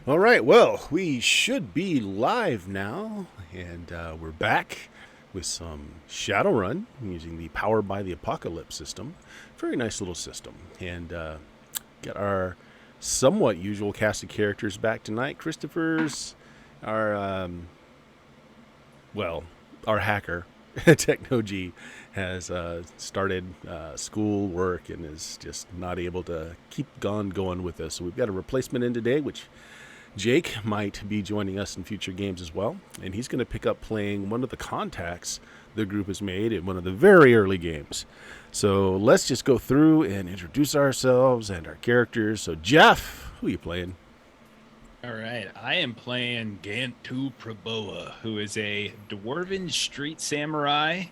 All right, well, we should be live now, and we're back with some Shadowrun using the Powered by the Apocalypse system. Very nice little system. And got our somewhat usual cast of characters back tonight. Christopher's our, our hacker, Technology, has started school work and is just not able to keep going with us. So we've got a replacement in today, which Jake might be joining us in future games as well, and he's going to pick up playing one of the contacts the group has made in one of the very early games. So let's just go through and introduce ourselves and our characters. So Jeff, who are you playing? All right, I am playing Gantu Praboa, who is a dwarven street samurai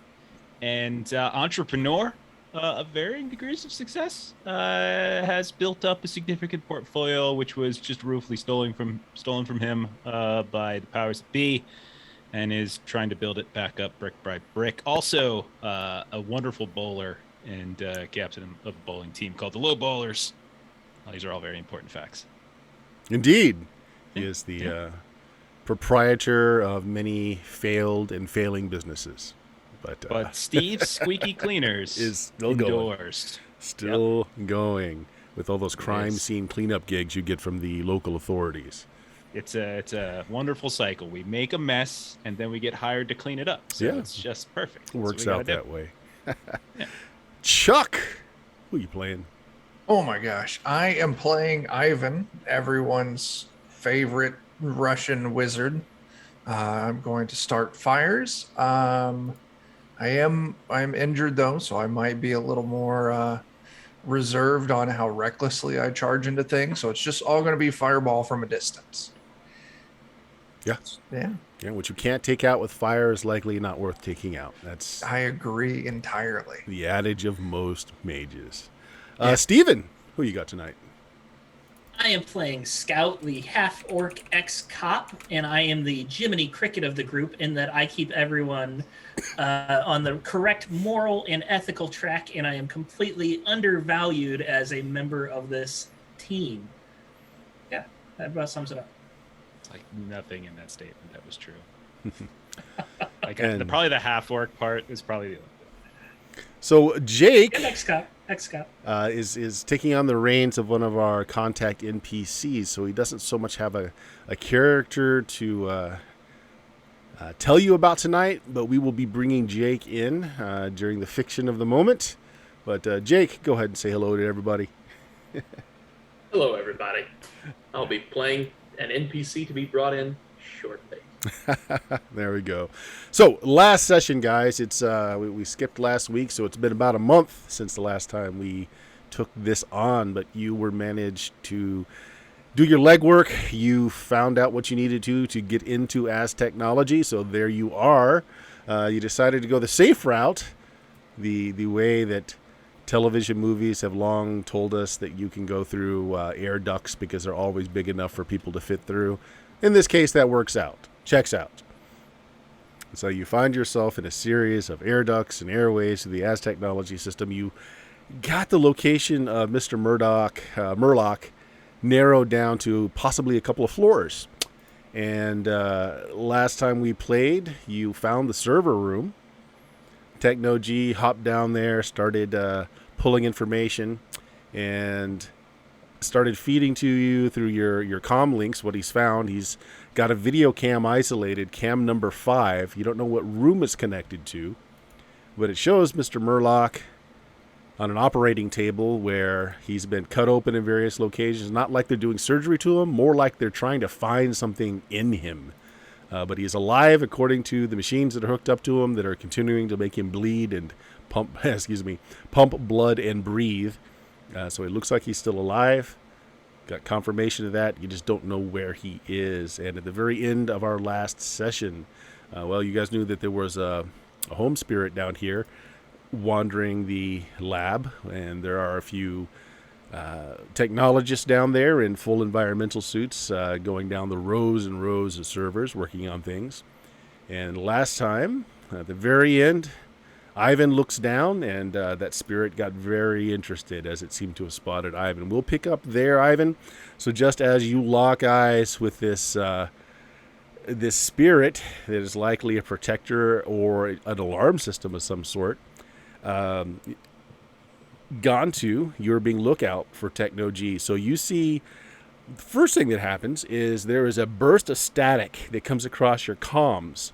and entrepreneur of varying degrees of success. Has built up a significant portfolio, which was just ruthlessly stolen from him by the powers that be, and is trying to build it back up brick by brick. Also, a wonderful bowler and captain of a bowling team called the Low Bowlers. Well, these are all very important facts. Indeed. He is the proprietor of many failed and failing businesses. But Steve's Squeaky Cleaners is still endorsed. Going with all those crime scene cleanup gigs you get from the local authorities. It's a wonderful cycle. We make a mess and then we get hired to clean it up. So it's just perfect. It works out that way. Chuck, who are you playing? Oh my gosh. I am playing Ivan, everyone's favorite Russian wizard. I'm going to start fires. I'm injured though, so I might be a little more reserved on how recklessly I charge into things. So it's just all going to be fireball from a distance. Yeah. What you can't take out with fire is likely not worth taking out. I agree entirely. The adage of most mages. Steven, who you got tonight? I am playing Scout, the half-orc ex-cop, and I am the Jiminy Cricket of the group in that I keep everyone on the correct moral and ethical track, and I am completely undervalued as a member of this team. Yeah, that about sums it up. Like nothing in that statement that was true. Probably the half-orc part is probably the only thing. So Jake... And ex-cop. Is taking on the reins of one of our contact NPCs, so he doesn't so much have a character to tell you about tonight, but we will be bringing Jake in during the fiction of the moment. But Jake, go ahead and say hello to everybody. Hello, everybody. I'll be playing an NPC to be brought in shortly. There we go. So last session, guys, it's we skipped last week, so it's been about a month since the last time we took this on, but you were managed to do your legwork. You found out what you needed to get into as technology, so there you are. You decided to go the safe route, the way that television movies have long told us that you can go through air ducts because they're always big enough for people to fit through. In this case, that works out. Checks out. So you find yourself in a series of air ducts and airways to the Az technology system. You got the location of Mr. Murlock narrowed down to possibly a couple of floors. And last time we played, you found the server room. Techno-G hopped down there, started pulling information, and started feeding to you through your comm links what he's found. He's got a video cam isolated, cam number 5. You don't know what room it's connected to, but it shows Mr. Murlock on an operating table where he's been cut open in various locations. Not like they're doing surgery to him, more like they're trying to find something in him. But he's alive according to the machines that are hooked up to him that are continuing to make him bleed and pump blood and breathe. So it looks like he's still alive. Got confirmation of that. You just don't know where he is. And at the very end of our last session, you guys knew that there was a home spirit down here wandering the lab. And there are a few technologists down there in full environmental suits going down the rows and rows of servers working on things. And last time, at the very end, Ivan looks down, and that spirit got very interested as it seemed to have spotted Ivan. We'll pick up there, Ivan. So just as you lock eyes with this this spirit that is likely a protector or an alarm system of some sort, Gantu, you're being lookout for Techno G. So you see, the first thing that happens is there is a burst of static that comes across your comms.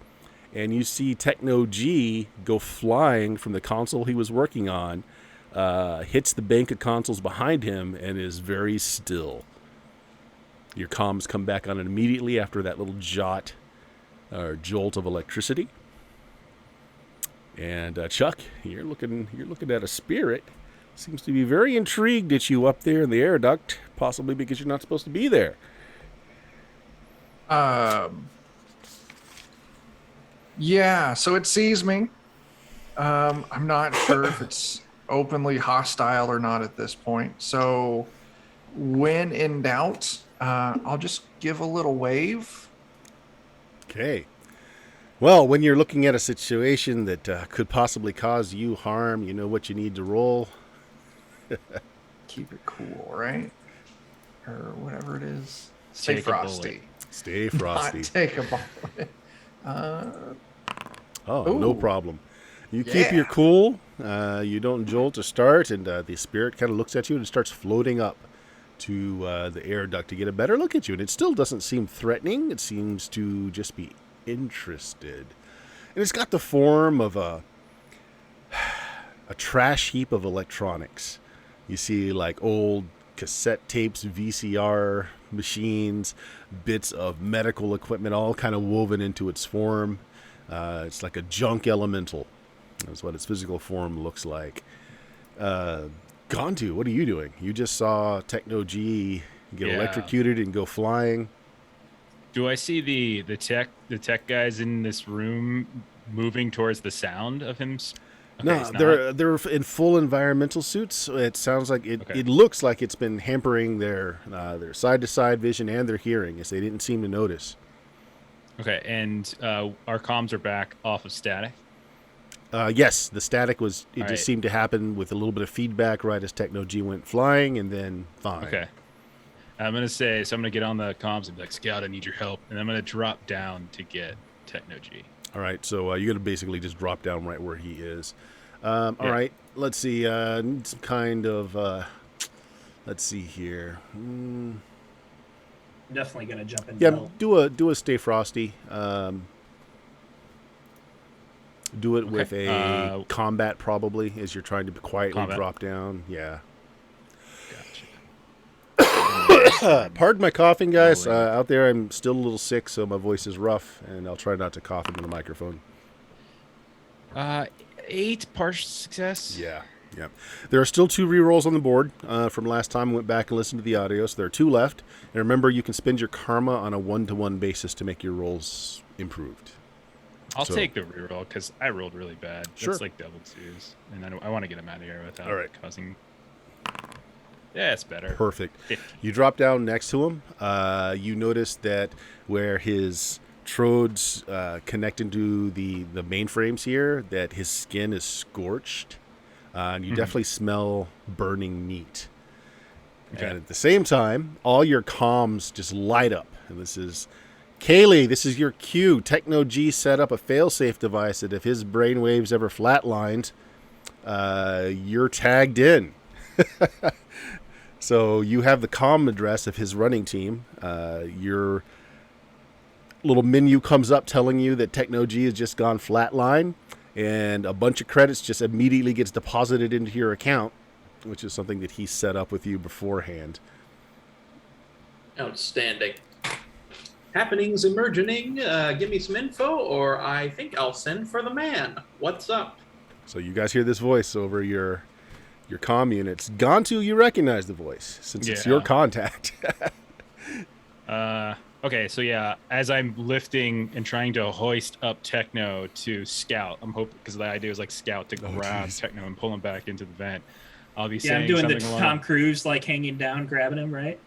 And you see Techno G go flying from the console he was working on, hits the bank of consoles behind him, and is very still. Your comms come back on immediately after that little jolt of electricity. And Chuck, you're looking at a spirit. Seems to be very intrigued at you up there in the air duct, possibly because you're not supposed to be there. Yeah, so it sees me. I'm not sure if it's openly hostile or not at this point. So when in doubt, I'll just give a little wave. Okay. Well, when you're looking at a situation that could possibly cause you harm, you know what you need to roll. Keep it cool, right? Or whatever it is. Stay Take a frosty. Stay frosty. Not take a bullet. No Ooh. problem. You keep your cool. You don't jolt to start, and the spirit kind of looks at you and starts floating up to the air duct to get a better look at you. And it still doesn't seem threatening. It seems to just be interested. And it's got the form of a trash heap of electronics. You see like old cassette tapes, VCR machines, bits of medical equipment, all kind of woven into its form. It's like a junk elemental. That's what its physical form looks like. Gantu, what are you doing? You just saw Techno G get electrocuted and go flying. Do I see the tech guys in this room moving towards the sound of him? Okay, No, they're in full environmental suits. It sounds like it. Okay. It looks like it's been hampering their side to side vision and their hearing, as they didn't seem to notice. Okay, and our comms are back off of static. Yes, the static was. It All just right. seemed to happen with a little bit of feedback right as Techno G went flying, and then fine. Okay. I'm gonna get on the comms and be like, Scout, I need your help, and I'm gonna drop down to get Techno G. All right, so you're gonna basically just drop down right where he is. All right, let's see. Need some kind of. Let's see here. Definitely gonna jump in. Yeah, do a stay frosty. Do it with a combat probably as you're trying to quietly Combat. drop down. Yeah. Gotcha. Pardon my coughing, guys. Out there, I'm still a little sick, so my voice is rough, and I'll try not to cough into the microphone. 8 partial success. Yeah. There are still 2 rerolls on the board from last time. I went back and listened to the audio, so there are 2 left. And remember, you can spend your karma on a 1-to-1 basis to make your rolls improved. I'll take the reroll because I rolled really bad. Sure. That's like double 2s, and I want to get him out of here without All right. causing. Yeah, it's better. Perfect. 50. You drop down next to him. You notice that where his trodes connect into the mainframes here, that his skin is scorched. And you definitely smell burning meat. Okay. And at the same time, all your comms just light up. And this is... Kaylee, this is your cue. Techno G set up a failsafe device that if his brainwaves ever flatlined, you're tagged in. So you have the comm address of his running team. Your little menu comes up telling you that Techno G has just gone flatline, and a bunch of credits just immediately gets deposited into your account, which is something that he set up with you beforehand. Outstanding. Happenings emerging. Give me some info, or I think I'll send for the man. What's up? So you guys hear this voice over your comm units. Gantu, you recognize the voice since it's your contact. Okay, so yeah, as I'm lifting and trying to hoist up Techno to Scout, I'm hoping because the idea is like Scout to grab Techno and pull him back into the vent. I'll be saying I'm doing the something Tom Cruise like hanging down, grabbing him, right?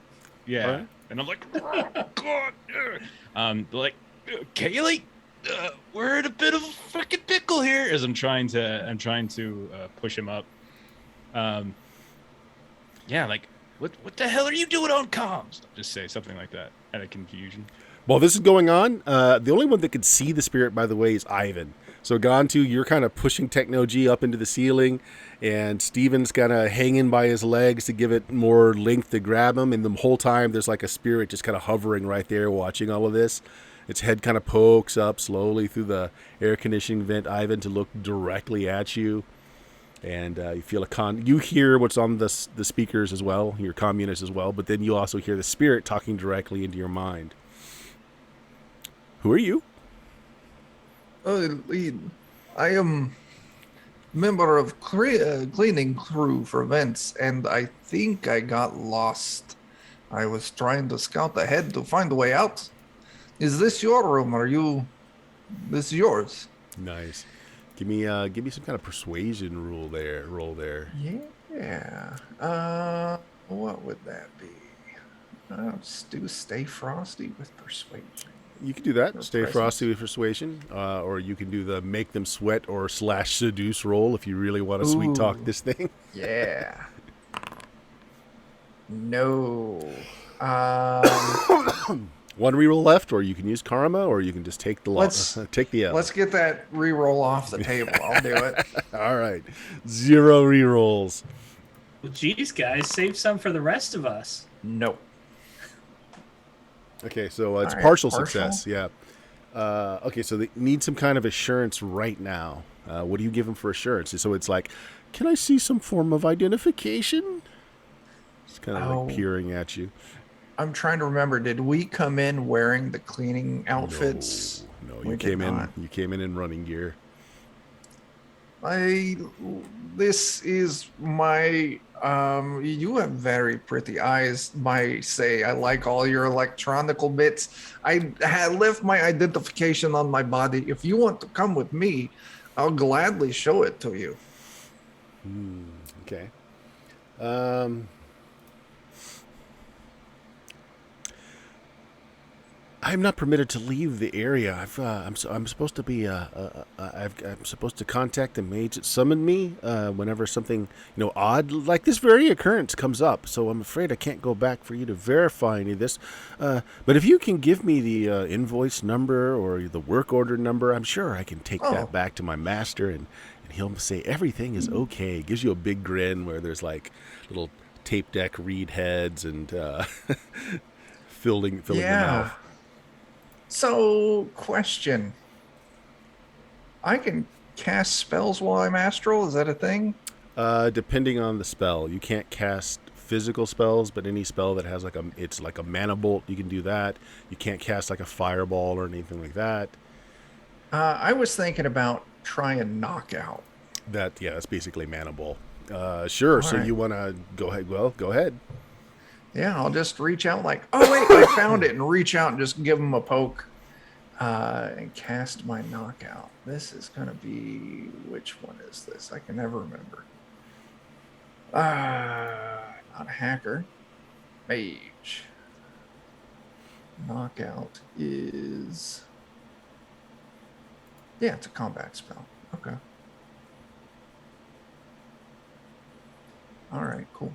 Yeah, Right. and I'm like, oh, God, like, Kaylee, we're in a bit of a freaking pickle here. As I'm trying to push him up. Yeah, like what the hell are you doing on comms? Just say something like that out of confusion. While this is going on, the only one that could see the spirit, by the way, is Ivan. So Gantu, you're kind of pushing Techno-G up into the ceiling, and Steven's kind of hanging by his legs to give it more length to grab him. And the whole time, there's like a spirit just kind of hovering right there watching all of this. Its head kind of pokes up slowly through the air conditioning vent, Ivan, to look directly at you. And you feel you hear what's on the speakers as well, your communist as well, but then you also hear the spirit talking directly into your mind. Who are you? I am member of cleaning crew for events, and I think I got lost. I was trying to scout ahead to find a way out. Is this your room? This is yours? Nice. Give me some kind of persuasion roll there. Yeah. What would that be? Let's do stay frosty with persuasion. You can do that. Or Stay presence. frosty with persuasion, or you can do the make them sweat or / seduce roll if you really want to sweet talk this thing. Yeah. No. One reroll left, or you can use karma, or you can just take the take the L. Let's get that reroll off the table. I'll do it. All right, 0 rerolls. Well, geez, guys, save some for the rest of us. No. Okay, so it's All right, partial partial? success. Yeah. Okay, so they need some kind of assurance right now. What do you give them for assurance? So it's like, can I see some form of identification? It's kind of like peering at you. I'm trying to remember. Did we come in wearing the cleaning outfits? No, We you did came in. not. You came in running gear. This is my. You have very pretty eyes. I like all your electronical bits. I left my identification on my body. If you want to come with me, I'll gladly show it to you. Okay. I'm not permitted to leave the area. I'm supposed to be. I'm supposed to contact the mage that summoned me whenever something odd like this very occurrence comes up. So I'm afraid I can't go back for you to verify any of this. But if you can give me the invoice number or the work order number, I'm sure I can take that back to my master and he'll say everything is okay. Gives you a big grin where there's like little tape deck reed heads and filling the mouth. So, question. I can cast spells while I'm astral? Is that a thing? Depending on the spell. You can't cast physical spells, but any spell that has it's like a mana bolt, you can do that. You can't cast like a fireball or anything like that. I was thinking about trying knockout. That's basically mana bolt. Sure. So right. you want to go ahead? Well, go ahead. Yeah, I'll just reach out like, oh, wait, I found it, and reach out and just give him a poke and cast my knockout. This is going to be, which one is this? I can never remember. Not hacker. Mage. Knockout is... Yeah, it's a combat spell. Okay. All right, cool.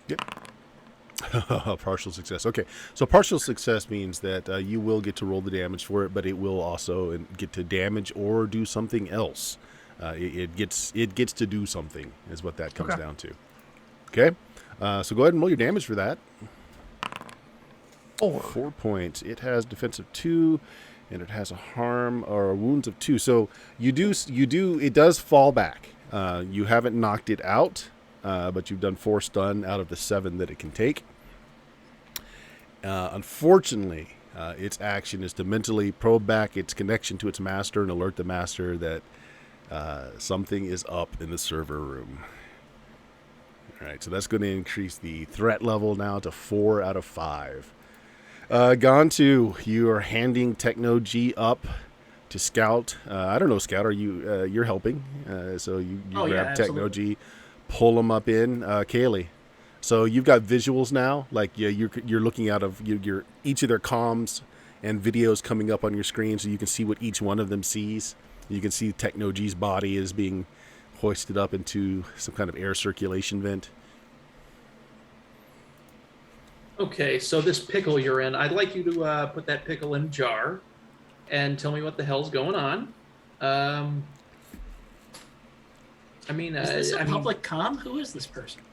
Yep. Partial success. Okay, so partial success means that you will get to roll the damage for it, but it will also get to damage or do something else. It gets to do something is what that comes down to. Okay, so go ahead and roll your damage for that. 4 points. It has defensive 2, and it has a harm or wounds of 2. So you do. It does fall back. You haven't knocked it out. But you've done 4 stun out of the 7 that it can take. Unfortunately, its action is to mentally probe back its connection to its master and alert the master that something is up in the server room. All right, so that's going to increase the threat level now to 4 out of 5. Gantu, you are handing Techno-G up to Scout. I don't know, Scout, are you? You're helping. So you grab Techno-G. Pull them up in, Kaylee. So you've got visuals now, like you're looking out of your each of their comms and videos coming up on your screen, so you can see what each one of them sees. You can see Techno G's body is being hoisted up into some kind of air circulation vent. Okay, so this pickle you're in, I'd like you to put that pickle in a jar and tell me what the hell's going on. Is this a public comm? Who is this person?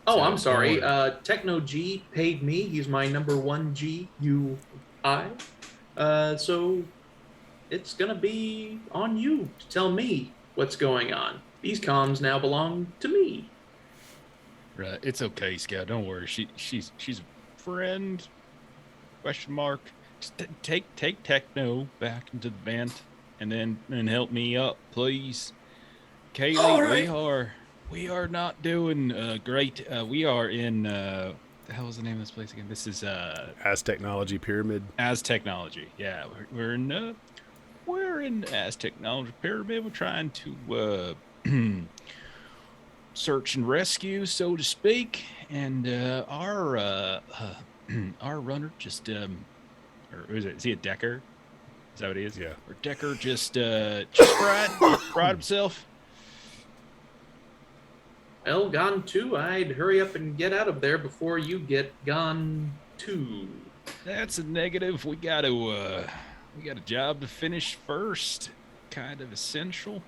Oh, I'm sorry. Techno G paid me. He's my number one GUI. So it's going to be on you to tell me what's going on. These comms now belong to me. Right. It's okay, Scout. Don't worry. She's a friend. Question mark. Just take Techno back into the vent and help me up, please. Kaylee, we are not doing great. We are in the hell is the name of this place again? This is As Technology Pyramid. As Technology. Yeah, we're in As Technology Pyramid. We're trying to search and rescue, so to speak. And our runner just or is he a Decker? Is that what he is? Yeah. Or Decker just fried himself. Well, gone too. I'd hurry up and get out of there before you get gone too. That's a negative. We got a job to finish first. Kind of essential.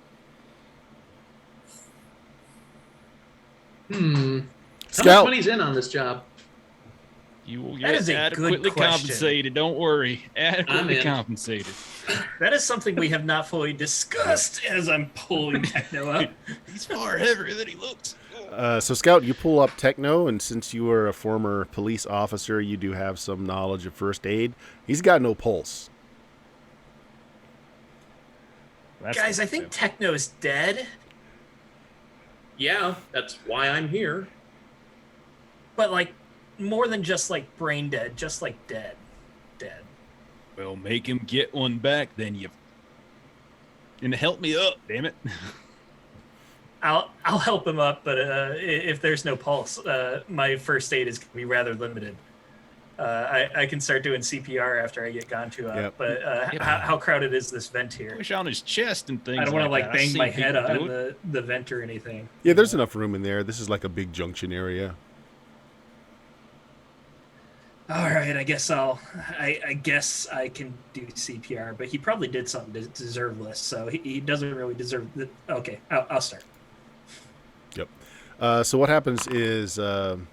How much Scout. money's in on this job? You will That get is a good adequately question. compensated. Don't worry. Adequately in. compensated. That is something we have not fully discussed as I'm pulling Techno up. He's far heavier than he looks. So, Scout, you pull up Techno, and since you are a former police officer, you do have some knowledge of first aid. He's got no pulse. Guys, I think Techno is dead, Yeah, that's why I'm here. but like more than just like brain dead, just like dead. Well, make him get one back, then you. And help me up, damn it. I'll help him up, but if there's no pulse, my first aid is going to be rather limited. I can start doing CPR after I get gone to up, Yep. but how crowded is this vent here? Push on his chest and things. I don't want to like that. I've bang seen my head people on do it. the vent or anything. Yeah, there's enough room in there. This is like a big junction area. All right, I guess I guess I can do CPR, but he probably did something to deserve this, so he doesn't really deserve the. Okay, I'll start. Yep. So what happens is I'm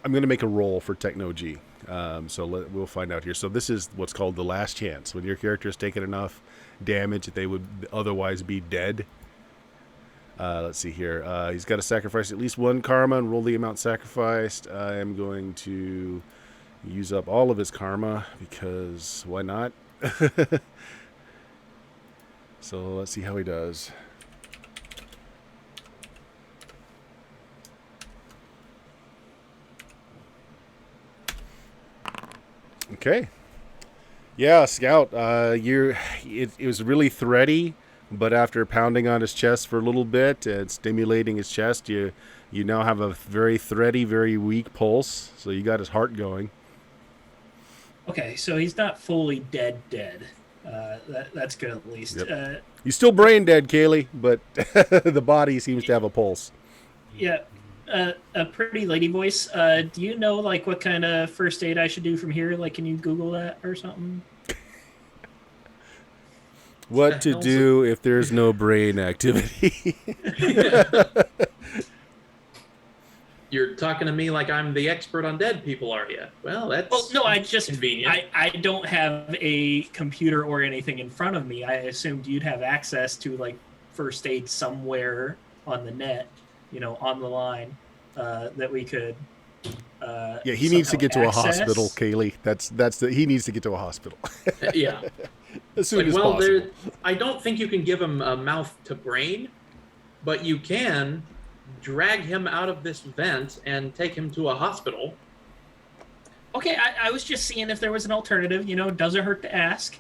going to make a roll for Techno G. We'll find out here. So this is what's called the last chance. When your character has taken enough damage that they would otherwise be dead. Let's see here. He's got to sacrifice at least one karma and roll the amount sacrificed. I am going to use up all of his karma because why not? So let's see how he does. Okay. Yeah, Scout. It was really thready, but after pounding on his chest for a little bit and stimulating his chest, you now have a very thready, very weak pulse. So you got his heart going. Okay, so he's not fully dead. That's good at least. Yep. He's still brain dead, Kaylee, but the body seems to have a pulse. Yeah. A pretty lady voice. Do you know like what kind of first aid I should do from here? Like, can you Google that or something? What to do if there's no brain activity? You're talking to me like I'm the expert on dead people, are you? Well, that's No, I just convenient. I don't have a computer or anything in front of me. I assumed you'd have access to like first aid somewhere on the net, on the line, that we could. Yeah, he needs to get to access. a hospital, Kaylee. He needs to get to a hospital. Yeah. As soon as possible. I don't think you can give him a mouth to brain, but you can drag him out of this vent and take him to a hospital. Okay, I was just seeing if there was an alternative. Doesn't hurt to ask.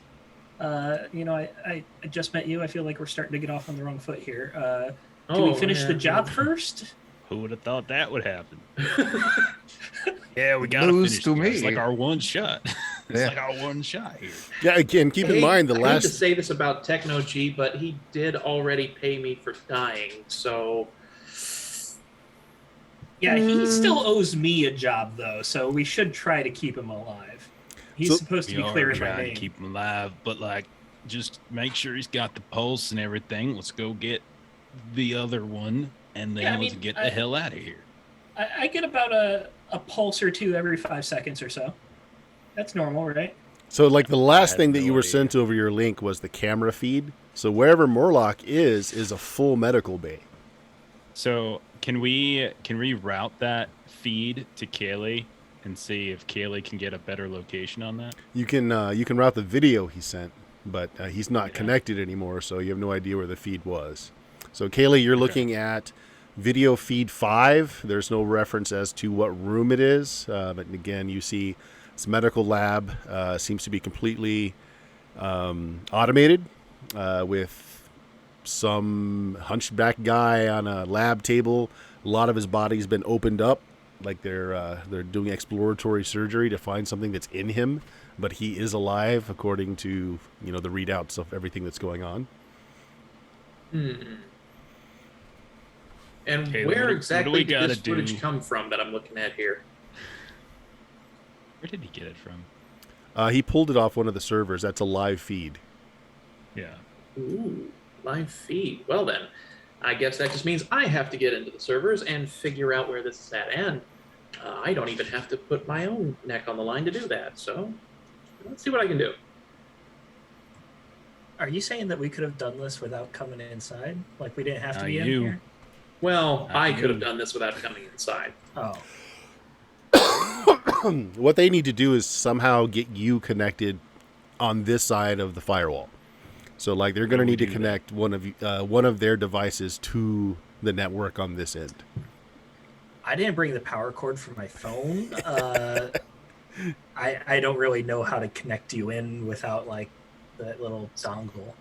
I just met you. I feel like we're starting to get off on the wrong foot here. Do we finish the job first? Who would have thought that would happen? Yeah, we gotta News finish to this. me. It's like our one shot. It's Yeah. like our one shot here. Yeah, again, keep in mind the I hate to last. say this about Techno G, but he did already pay me for dying, so Yeah, he still owes me a job though, so we should try to keep him alive. He's So- supposed to We be are clearing my trying name. to keep him alive, but like, just make sure he's got the pulse and everything. Let's go get the other one, and then Yeah, I let's mean, get the hell out of here. I get about a pulse or two every 5 seconds or so. That's normal, right? So, like the last had thing that no you were idea. sent over your link was the camera feed. So wherever Murlock is a full medical bay. So can we route that feed to Kaylee and see if Kaylee can get a better location on that? You can route the video he sent, but he's not Yeah. connected anymore, so you have no idea where the feed was. So Kaylee, you're looking at video feed 5. There's no reference as to what room it is, but again, you see this medical lab seems to be completely automated with some hunchback guy on a lab table. A lot of his body's been opened up, like they're doing exploratory surgery to find something that's in him, but he is alive according to the readouts of everything that's going on. And Okay, where what do exactly we did this gotta do? footage come from that I'm looking at here? Where did he get it from? He pulled it off one of the servers. That's a live feed. Yeah. Ooh, live feed. Well then, I guess that just means I have to get into the servers and figure out where this is at. And I don't even have to put my own neck on the line to do that. So let's see what I can do. Are you saying that we could have done this without coming inside? Like we didn't have to Not be in you. here? Well, Not I could you. have done this without coming inside. Oh. What they need to do is somehow get you connected on this side of the firewall. So, like, they're going to do we need to do connect one of their devices to the network on this end. I didn't bring the power cord for my phone. I don't really know how to connect you in without like that little dongle.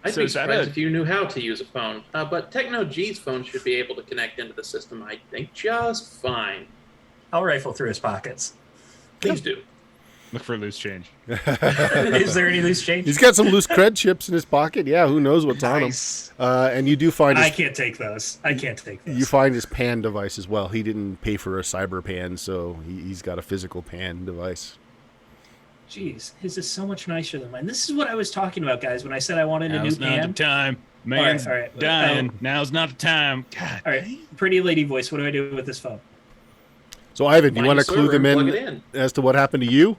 I'd So be is that surprised a- if you knew how to use a phone. But Techno G's phone should be able to connect into the system, I think, just fine. I'll rifle through his pockets. Please do. Look for loose change. Is there any loose change? He's got some loose cred chips in his pocket. Yeah, who knows what's Nice. on him. And you do find I his, can't take those. I can't take those. you find his pan device as well. He didn't pay for a cyber pan, so he's got a physical pan device. Jeez, his is so much nicer than mine. This is what I was talking about, guys, when I said I wanted a new Now's not pan. the time. Man's all right. dying. Now's not the time. God. All right, pretty lady voice. What do I do with this phone? So, Ivan, do you Find want to a clue server them and plug in it in. as to what happened to you?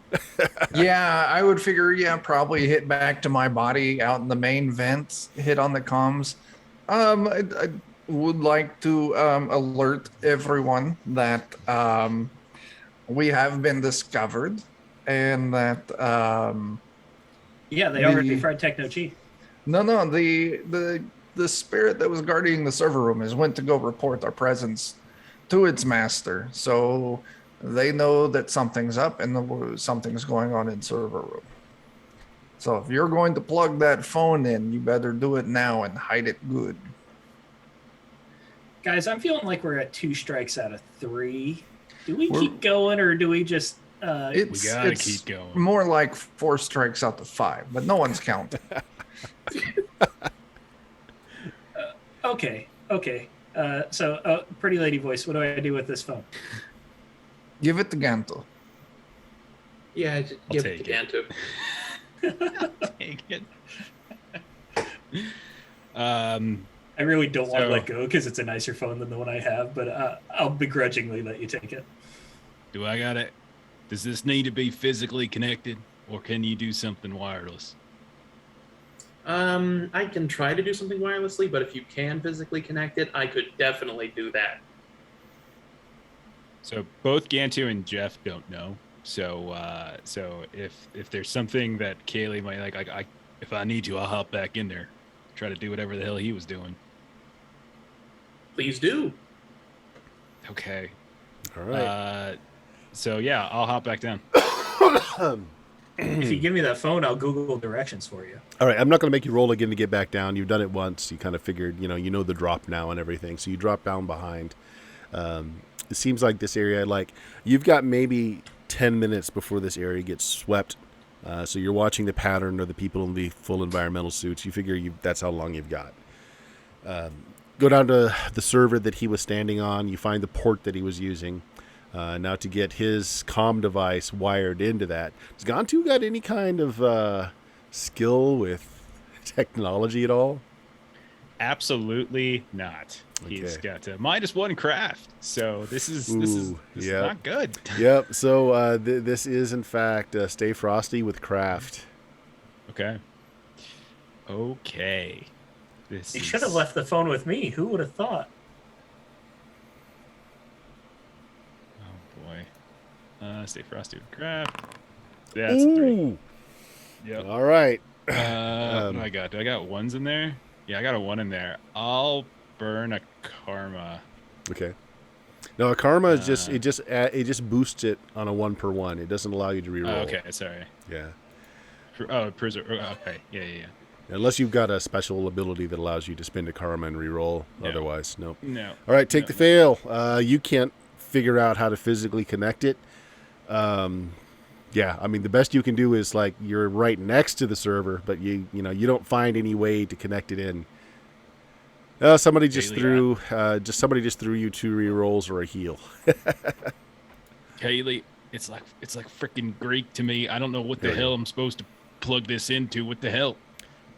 Yeah, I would figure, probably hit back to my body out in the main vents, hit on the comms. I would like to alert everyone that we have been discovered and that Yeah, they The- already fried Techno G. the spirit that was guarding the server room has went to go report our presence to its master. So they know that something's up and something's going on in server room. So if you're going to plug that phone in, you better do it now and hide it good. Guys, I'm feeling like we're at 2 strikes out of 3. Do we We're- keep going or do we just It's, gotta it's keep going. more like 4 strikes out of 5, but no one's counting. Okay. So pretty lady voice, what do I do with this phone? Give it to Ganto. Yeah, just give it take to it. Gantu. Take it. I really don't want to So- let go because it's a nicer phone than the one I have, but I'll begrudgingly let you take it. Do I got it? Does this need to be physically connected, or can you do something wireless? I can try to do something wirelessly, but if you can physically connect it, I could definitely do that. So both Gantu and Jeff don't know. So if there's something that Kaylee might like, if I need to, I'll hop back in there, try to do whatever the hell he was doing. Please do. Okay. All right. So yeah, I'll hop back down. If you give me that phone, I'll Google directions for you. All right, I'm not going to make you roll again to get back down. You've done it once. You kind of figured, you know the drop now and everything. So you drop down behind. It seems like this area, like you've got maybe 10 minutes before this area gets swept. So you're watching the pattern of the people in the full environmental suits. You figure that's how long you've got. Go down to the server that he was standing on. You find the port that he was using. Now to get his comm device wired into that. Has Gantu got any kind of skill with technology at all? Absolutely not. He's Okay. got a -1 craft, so this is yep. not good. Yep. So this is in fact Stay Frosty with craft. Okay. This You is... should have left the phone with me. Who would have thought? Oh boy. Stay frosty with craft. That's 3. Yep. All right. What do I got? Do I got 1s in there? Yeah, I got a 1 in there. I'll burn a karma. Okay. No, a karma is it just boosts it on a 1 per 1. It doesn't allow you to reroll. Oh, okay, sorry. Yeah. Preserve. Okay, yeah. Unless you've got a special ability that allows you to spend a karma and reroll. No. Otherwise, nope. No. All right, take the fail. You can't figure out how to physically connect it. Yeah, I mean the best you can do is like you're right next to the server, but you don't find any way to connect it in. Somebody just threw you 2 rerolls or a heal. Kaylee, it's like freaking Greek to me. I don't know what the hell I'm supposed to plug this into. What the hell?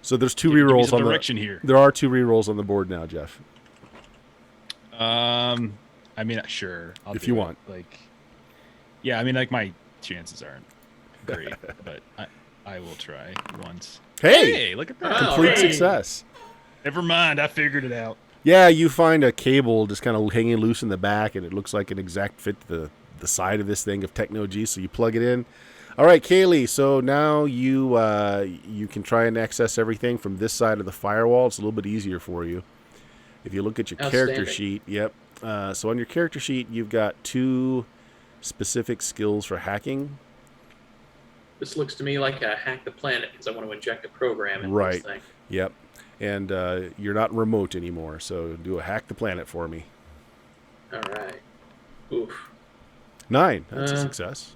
So there's 2 Give me rerolls some on direction here. There are 2 rerolls on the board now, Jeff. I mean, sure. I'll If do you it. want. Like, yeah, I mean, like my chances aren't great, but I will try once. Hey, look at that! complete hey. success. Never mind, I figured it out. Yeah, you find a cable just kind of hanging loose in the back, and it looks like an exact fit to the side of this thing of Techno G. So you plug it in. All right, Kaylee. So now you can try and access everything from this side of the firewall. It's a little bit easier for you. If you look at your character sheet, yep. So on your character sheet, you've got 2 specific skills for hacking. This looks to me like a hack the planet because I want to inject a program into Right. this thing. Yep. And you're not remote anymore, so do a hack the planet for me. All right. Oof. 9. That's a success.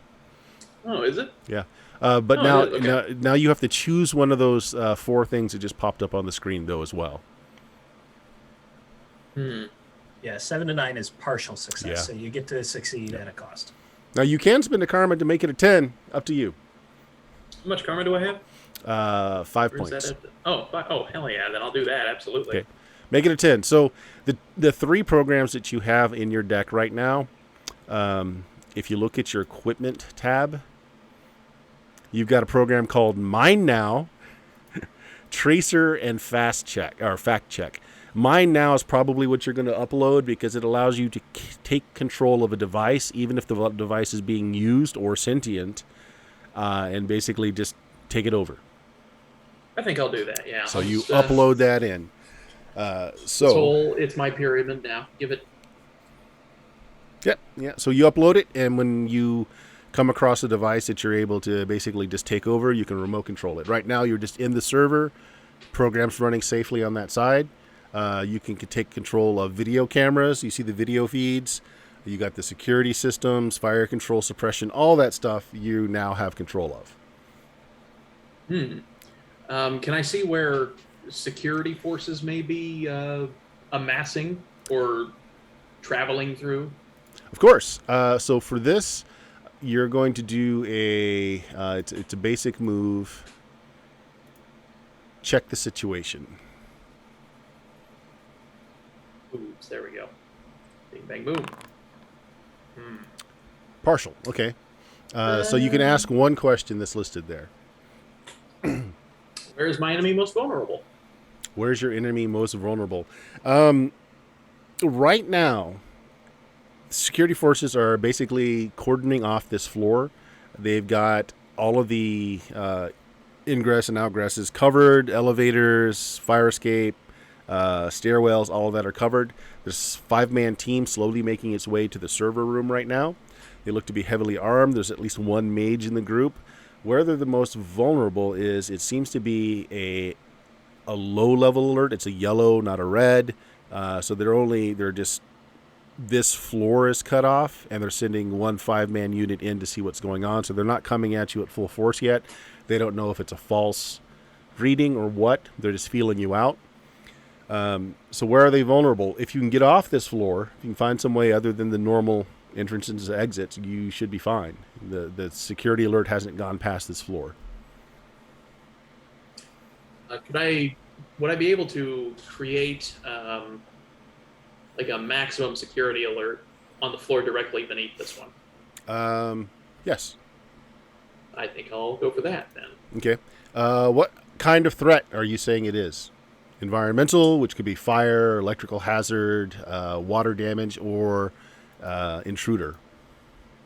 Oh, is it? Yeah. But Oh, it is? Okay. now you have to choose one of those 4 things that just popped up on the screen, though, as well. Yeah, 7 to 9 is partial success, Yeah. so you get to succeed at a cost. Now, you can spend a karma to make it a 10. Up to you. How much karma do I have? 5 Or is points. that oh, hell yeah. Then I'll do that. Absolutely. Okay. Make it a 10. So the 3 programs that you have in your deck right now, if you look at your equipment tab, you've got a program called Mine Now, Tracer, and Fact Check. Mine Now is probably what you're going to upload because it allows you to take control of a device, even if the device is being used or sentient, and basically just take it over. I think I'll do that, yeah. So I'll you just, upload that in. it's my pyramid now. Give it. Yep. Yeah. So you upload it, and when you come across a device that you're able to basically just take over, you can remote control it. Right now, you're just in the server. Program's running safely on that side. You can take control of video cameras. You see the video feeds. You got the security systems, fire control, suppression, all that stuff you now have control of. Can I see where security forces may be amassing or traveling through? Of course. So for this, you're going to do it's a basic move. Check the situation. Oops, there we go. Bing, bang, boom. Partial. Okay. So you can ask one question that's listed there. Where is my enemy most vulnerable? Where's your enemy most vulnerable? Right now, security forces are basically cordoning off this floor. They've got all of the ingress and outgresses covered, elevators, fire escape, stairwells, all of that are covered. There's a 5-man team slowly making its way to the server room right now. They look to be heavily armed. There's at least 1 mage in the group. Where they're the most vulnerable is it seems to be a low level alert. It's a yellow, not a red. So they're just, this floor is cut off, and they're sending one 5-man unit in to see what's going on. So they're not coming at you at full force yet. They don't know if it's a false reading or what. They're just feeling you out. So where are they vulnerable? If you can get off this floor, if you can find some way other than the normal entrances and exits, you should be fine. The security alert hasn't gone past this floor. Would I be able to create like a maximum security alert on the floor directly beneath this one? Yes. I think I'll go for that then. Okay. What kind of threat are you saying it is? Environmental, which could be fire, electrical hazard, water damage, or intruder?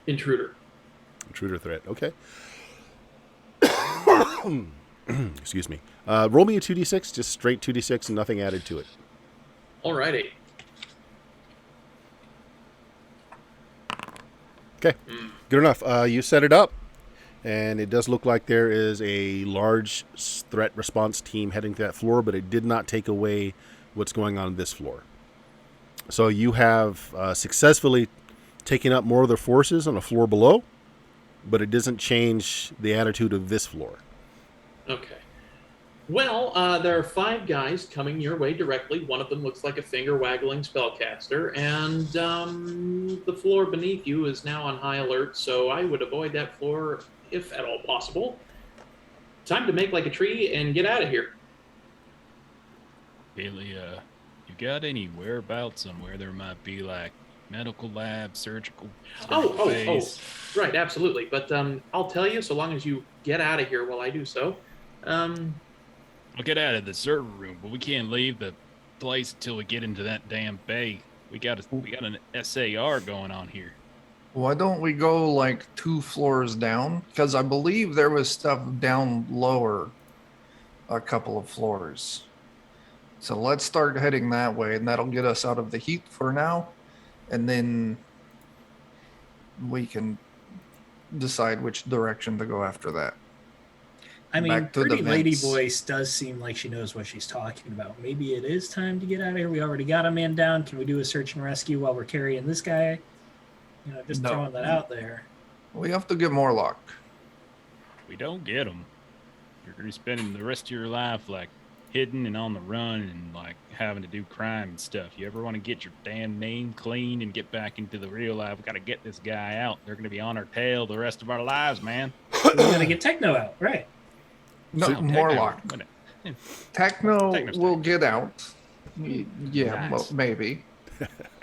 Intruder. Intruder threat. Okay. Excuse me. Roll me a 2d6, just straight 2d6 and nothing added to it. Alrighty. Okay. Good enough. You set it up, and it does look like there is a large threat response team heading to that floor, but it did not take away what's going on this floor. So you have successfully taken up more of their forces on a floor below, but it doesn't change the attitude of this floor. Okay. Well, there are 5 guys coming your way directly. One of them looks like a finger-waggling spellcaster, and the floor beneath you is now on high alert, so I would avoid that floor if at all possible. Time to make like a tree and get out of here. Haley, you got any whereabouts on where there might be like medical lab, surgical phase? Right, absolutely. But I'll tell you, so long as you get out of here while I do so. I'll get out of the server room, but we can't leave the place until we get into that damn bay. We got an SAR going on here. Why don't we go like 2 floors down? Because I believe there was stuff down lower a couple of floors. So let's start heading that way, and that'll get us out of the heat for now. And then we can decide which direction to go after that. I mean, Back to the Pretty Lady vents. Voice does seem like she knows what she's talking about. Maybe it is time to get out of here. We already got a man down. Can we do a search and rescue while we're carrying this guy? You know, just No. throwing that out there. We have to get Murlock. We don't get them. You're gonna be spending the rest of your life like hidden and on the run and like having to do crime and stuff. You ever want to get your damn name clean and get back into the real life? We gotta get this guy out. They're gonna be on our tail the rest of our lives, man. We gotta get Techno out, right? No, So, Murlock. Techno Techno's will fine. get out. Yeah, Nice. well, maybe.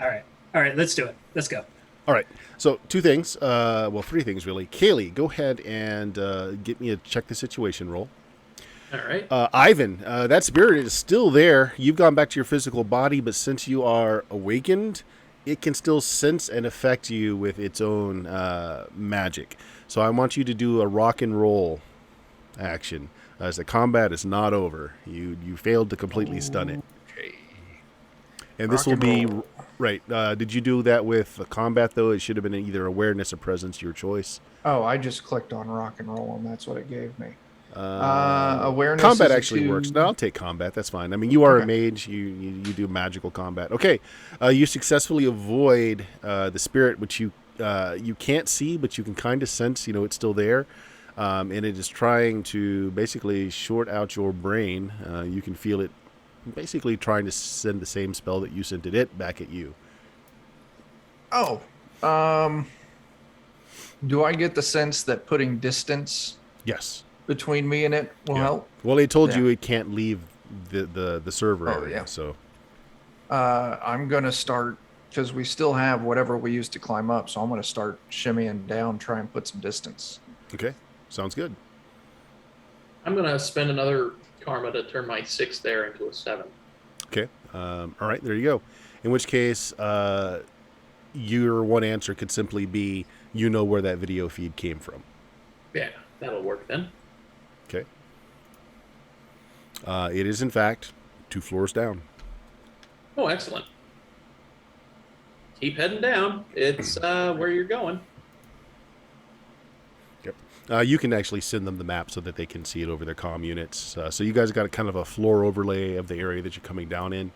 All right, let's do it. Let's go. All right. So 2 things. Well, 3 things really. Kaylee, go ahead and get me a check the situation roll. All right. Ivan, that spirit is still there. You've gone back to your physical body, but since you are awakened, it can still sense and affect you with its own magic. So I want you to do a rock and roll action, as the combat is not over. You failed to completely stun it. Okay. And this Rock will and be roll. right. Did you do that with combat though? It should have been either awareness or presence, your choice. Oh, I just clicked on rock and roll, and that's what it gave me. Uh, Awareness. combat is a actually 2. works. No, I'll take combat. That's fine. I mean, you are a Okay. mage. You do magical combat. Okay. You successfully avoid the spirit, which you can't see, but you can kind of sense. You know, it's still there, and it is trying to basically short out your brain. You can feel it, basically trying to send the same spell that you sent it back at you. Oh, do I get the sense that putting distance Yes. between me and it will Yeah. help? Well, they told Yeah. you it can't leave the server Oh, area. yeah. So I'm gonna start because we still have whatever we used to climb up, so I'm gonna start shimmying down, try and put some distance. okay, sounds good. I'm going to spend another karma to turn my 6 there into a 7. Okay. All right, there you go. In which case, your one answer could simply be, you know where that video feed came from. Yeah, that'll work then. Okay. It is, in fact, 2 floors down. Oh, excellent. Keep heading down. It's where you're going. Yep. You can actually send them the map so that they can see it over their comm units. So you guys got a kind of a floor overlay of the area that you're coming down in.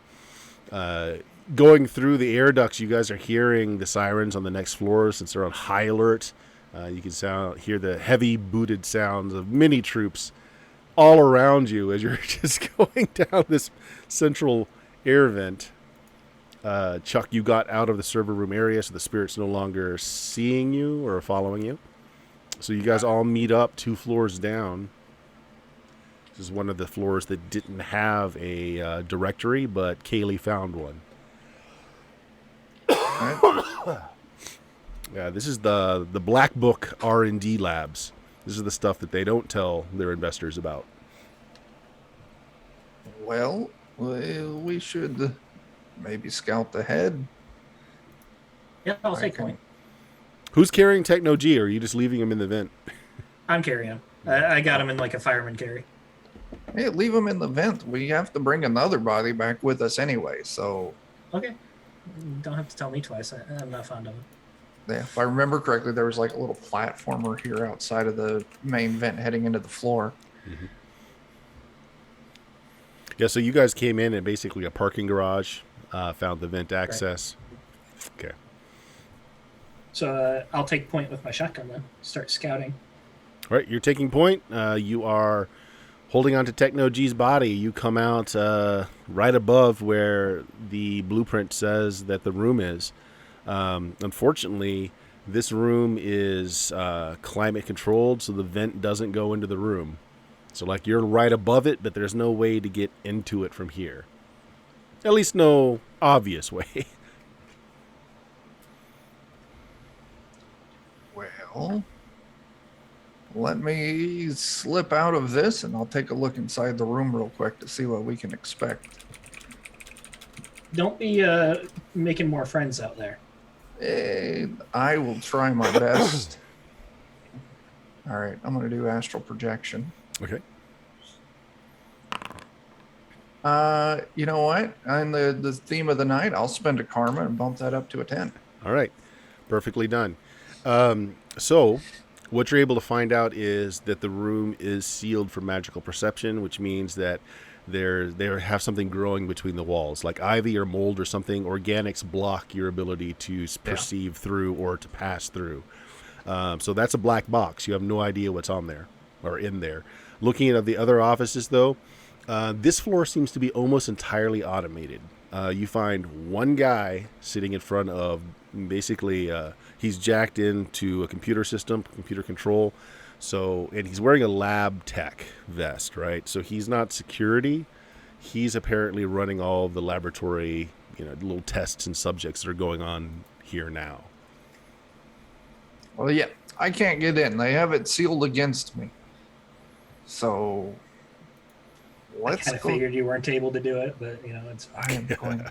Going through the air ducts, you guys are hearing the sirens on the next floor since they're on high alert. You can hear the heavy booted sounds of many troops all around you as you're just going down this central air vent. Chuck, you got out of the server room area, so the spirit's no longer seeing you or following you. So you guys all meet up 2 floors down. This is one of the floors that didn't have a directory, but Kaylee found one. Yeah, this is the Black Book R&D labs. This is the stuff that they don't tell their investors about. Well, we should maybe scout ahead. Yeah, I'll take point. Who's carrying Techno G, or are you just leaving him in the vent? I'm carrying him. I got him in like a fireman carry. Hey, leave him in the vent. We have to bring another body back with us anyway, so... Okay. Don't have to tell me twice. I'm not fond of it. Yeah, if I remember correctly, there was like a little platformer here outside of the main vent heading into the floor. Mm-hmm. Yeah, so you guys came in at basically a parking garage, found the vent access. Right. Okay. So I'll take point with my shotgun then. Start scouting. All right, you're taking point. You are holding on to Techno G's body. You come out right above where the blueprint says that the room is. Unfortunately, this room is climate controlled, so the vent doesn't go into the room. So, like, you're right above it, but there's no way to get into it from here. At least no obvious way. Well, let me slip out of this, and I'll take a look inside the room real quick to see what we can expect. Don't be making more friends out there. I will try my best. All right, I'm going to do astral projection. Okay. You know what? On the theme of the night, I'll spend a karma and bump that up to a 10. All right. Perfectly done. So what you're able to find out is that the room is sealed for magical perception, which means that they have something growing between the walls, like ivy or mold or something. Organics block your ability to perceive through or to pass through. So that's a black box. You have no idea what's on there or in there. Looking at the other offices, though, this floor seems to be almost entirely automated. You find one guy sitting in front of basically he's jacked into a computer system, computer control. So, and he's wearing a lab tech vest, right? So he's not security. He's apparently running all the laboratory, little tests and subjects that are going on here now. Well, yeah, I can't get in. They have it sealed against me. So, I kind of figured you weren't able to do it, but it's fine. I am going.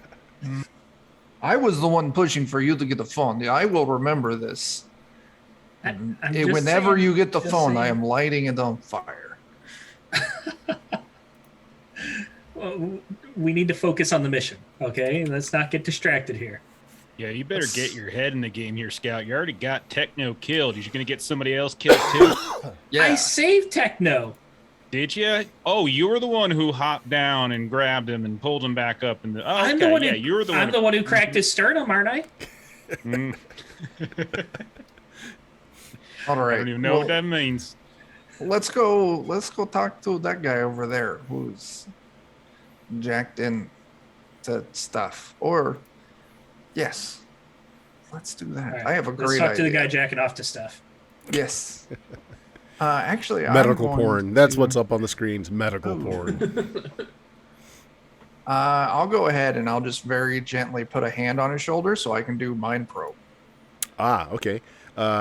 I was the one pushing for you to get the phone. Yeah, I will remember this. Whenever you get the phone, I am lighting it on fire. Well, we need to focus on the mission, okay? Let's not get distracted here. Yeah, you better get your head in the game here, Scout. You already got Techno killed. You're going to get somebody else killed, too? Yeah. I saved Techno. Did you? Oh, you were the one who hopped down and grabbed him and pulled him back up. And I'm the one who cracked his sternum, aren't I? All right. I don't even know what that means. Let's go talk to that guy over there who's jacked in to stuff. Or yes, let's do that. Right. I have a great idea. Let's talk to the guy jacking off to stuff. Yes. Actually, medical porn. That's what's up on the screens. Medical porn. I'll go ahead and I'll just very gently put a hand on his shoulder so I can do mind probe. Okay.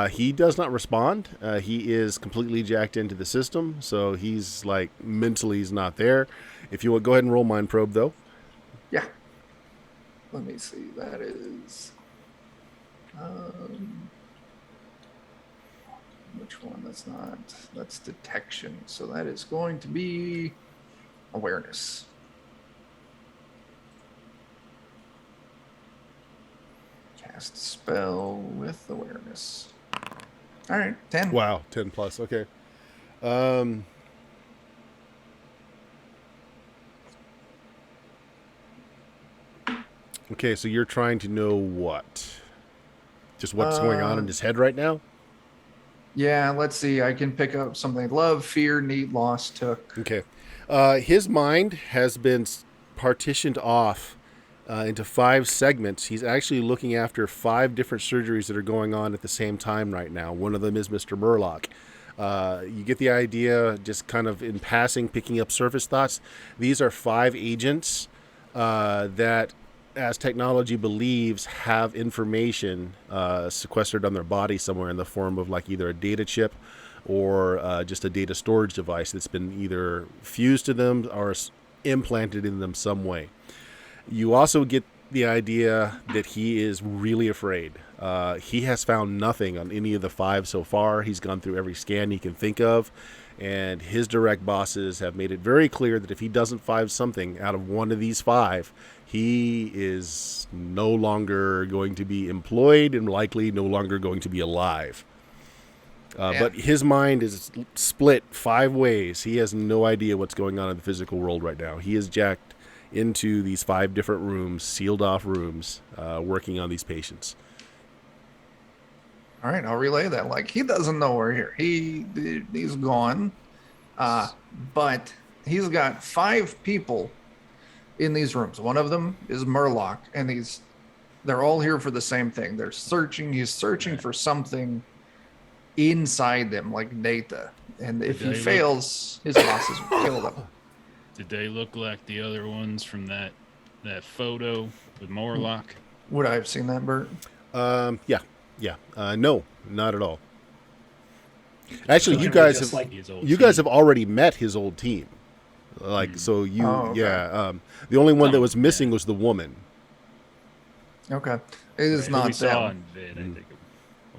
He does not respond. He is completely jacked into the system, so he's like mentally he's not there. If you would go ahead and roll mind probe, though. Yeah. Let me see. That is. Which one? That's detection. So that is going to be awareness. Cast spell with awareness. All right, 10. Wow, 10 plus. Okay. Okay, so you're trying to know what? Just what's going on in his head right now? Yeah, let's see. I can pick up something. Love, fear, need, loss, took. Okay. His mind has been partitioned off into 5 segments. He's actually looking after 5 different surgeries that are going on at the same time right now. One of them is Mr. Murlock. You get the idea, just kind of in passing, picking up surface thoughts. These are 5 agents that, as technology believes, have information sequestered on their body somewhere in the form of like either a data chip or just a data storage device that's been either fused to them or implanted in them some way. You also get the idea that he is really afraid. He has found nothing on any of the 5 so far. He's gone through every scan he can think of, and his direct bosses have made it very clear that if he doesn't find something out of one of these 5, he is no longer going to be employed and likely no longer going to be alive. But his mind is split 5 ways. He has no idea what's going on in the physical world right now. He is jacked into these 5 different rooms, sealed off rooms, working on these patients. All right, I'll relay that. Like, he doesn't know we're here. He's gone. But he's got 5 people in these rooms. One of them is Murlock, and they're all here for the same thing. They're searching. He's searching for something inside them, like data. And if he fails, his bosses will kill them. Did they look like the other ones from that photo with Morlock? Would I have seen that, Bert? Yeah. No, not at all. Actually, So you can we guys just, have like, you guys have already met his old team. Like, so you, okay. the only one that was missing was the woman. Okay. It is Who not we saw them. in vid, I think.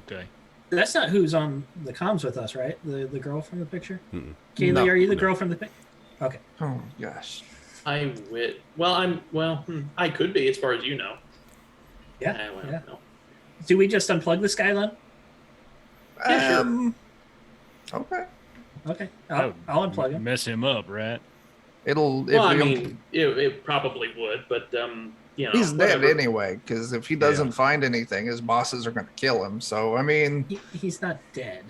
Okay. That's not who's on the comms with us, right? The girl from the picture? Mm-mm. Kaylee, No, are you the girl from the picture? Okay. Oh, gosh. I I could be as far as you know. Yeah. Yeah. No. Do we just unplug this guy then? Yeah, sure. Okay. Okay. That would I'll unplug him. Mess him up, right? Well, I mean, it probably would, but he's dead whatever. anyway, because if he doesn't find anything, his bosses are going to kill him. So, I mean, He's not dead.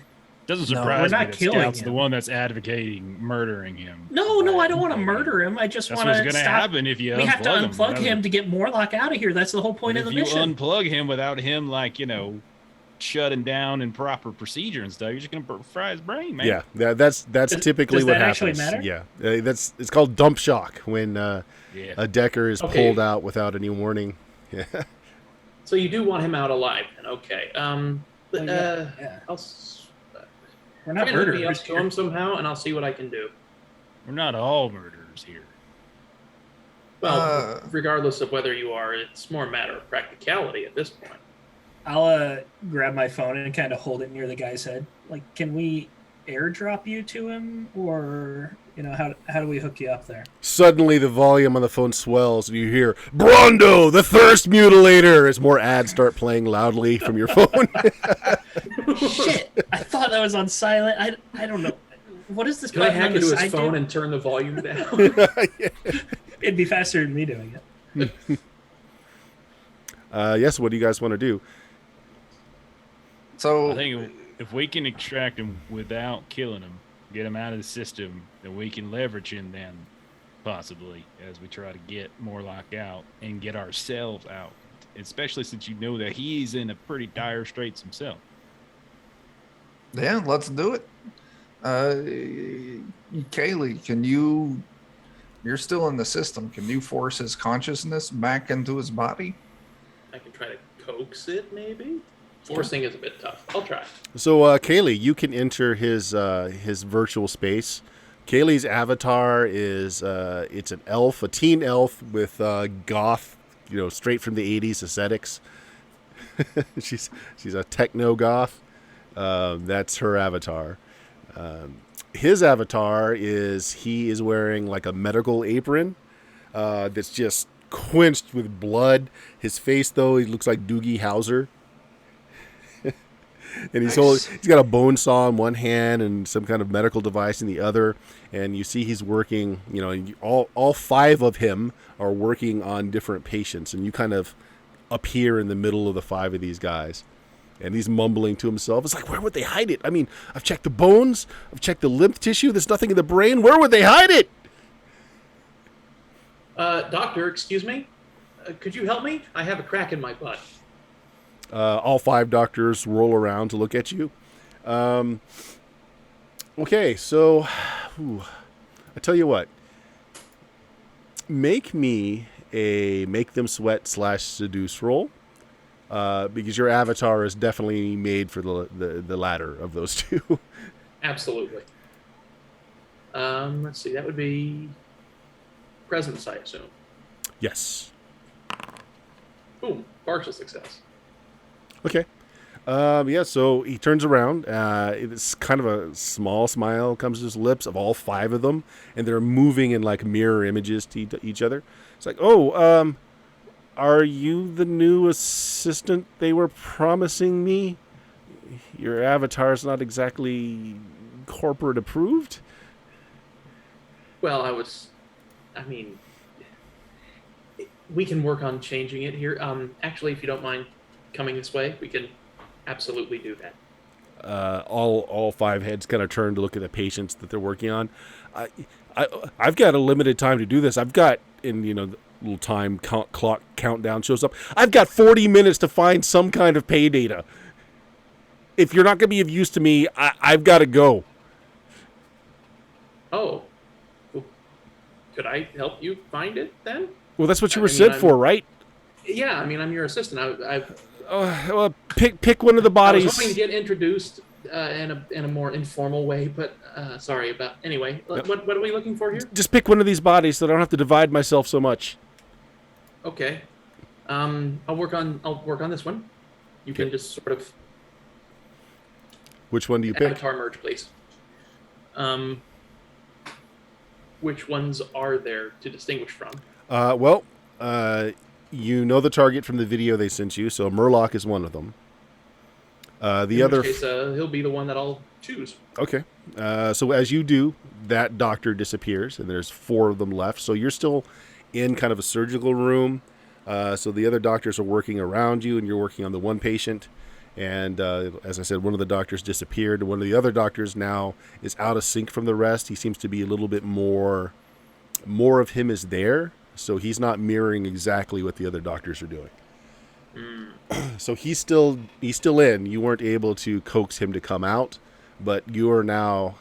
Doesn't No, surprise we're me not that killing Scout's him. the one that's advocating murdering him. No, I don't want to murder him. I just That's want what's to going to stop. happen if you We have to unplug him. him to get Morlock out of here. That's the whole point of the If you mission. unplug him without him, shutting down and proper procedure and stuff, you're just going to fry his brain, man. Yeah, that's typically does what that happens. actually matter? Yeah, it's called dump shock when a Decker is pulled out without any warning. Yeah. So you do want him out alive, then? Okay. Yeah. We're not Try to hook me up murderers. to him somehow, and I'll see what I can do. We're not all murderers here. Well, regardless of whether you are, it's more a matter of practicality at this point. I'll grab my phone and kind of hold it near the guy's head. Like, can we airdrop you to him, or how do we hook you up there? Suddenly, the volume on the phone swells, and you hear "Brondo, the Thirst Mutilator" as more ads start playing loudly from your phone. Shit! I thought that was on silent. I don't know. What is this? Can I button on hack the into his side phone do? and turn the volume down? It'd be faster than me doing it. Yes. What do you guys want to do? so I think if we can extract him without killing him, get him out of the system, then we can leverage him then, possibly, as we try to get Morlock out and get ourselves out. Especially since you know that he's in a pretty dire straits himself. yeah, let's do it. Kaylee, you're still in the system. Can you force his consciousness back into his body? I can try to coax it, maybe? Forcing is a bit tough. I'll try. So, Kaylee, you can enter his virtual space. Kaylee's avatar is it's an elf, a teen elf with goth, straight from the '80s aesthetics. she's a techno goth. That's her avatar. His avatar he is wearing like a medical apron that's just quenched with blood. His face, though, he looks like Doogie Howser. And he's Nice. he's got a bone saw in one hand and some kind of medical device in the other. And you see he's working, and all 5 of him are working on different patients. And you kind of appear in the middle of the 5 of these guys. And he's mumbling to himself. It's like, where would they hide it? I mean, I've checked the bones. I've checked the lymph tissue. There's nothing in the brain. Where would they hide it? Doctor, excuse me. Could you help me? I have a crack in my butt. All 5 doctors roll around to look at you. Okay, so I tell you what. Make me a make them sweat / seduce roll. Because your avatar is definitely made for the latter of those 2. Absolutely. Let's see. That would be presence, I assume. Yes. Boom. Partial success. Okay. Yeah, so he turns around. It's kind of a small smile comes to his lips of all 5 of them, and they're moving in like mirror images to each other. It's like, are you the new assistant they were promising me? Your avatar's not exactly corporate approved. Well, we can work on changing it here. Actually, if you don't mind coming this way, we can absolutely do that. All 5 heads kind of turn to look at the patients that they're working on. I've got a limited time to do this. I've got, the little time clock countdown shows up. I've got 40 minutes to find some kind of pay data. If you're not going to be of use to me, I've got to go. Oh. Well, could I help you find it then? Well, that's what you were sent for, right? Yeah, I'm your assistant. Well, pick one of the I bodies. was hoping to get introduced in a more informal way, but sorry about. Anyway, Yep. What are we looking for here? Just pick one of these bodies so I don't have to divide myself so much. Okay. I'll work on this one. You can just sort of Which one do you pick? avatar merge, please. Which ones are there to distinguish from? You know the target from the video they sent you, so Murlock is one of them. In which case, he'll be the one that I'll choose. Okay. So as you do, that doctor disappears, and there's 4 of them left. So you're still in kind of a surgical room. So the other doctors are working around you, and you're working on the one patient. And as I said, one of the doctors disappeared. One of the other doctors now is out of sync from the rest. He seems to be a little bit more of him is there. So he's not mirroring exactly what the other doctors are doing. So he's still in. You weren't able to coax him to come out, but you are now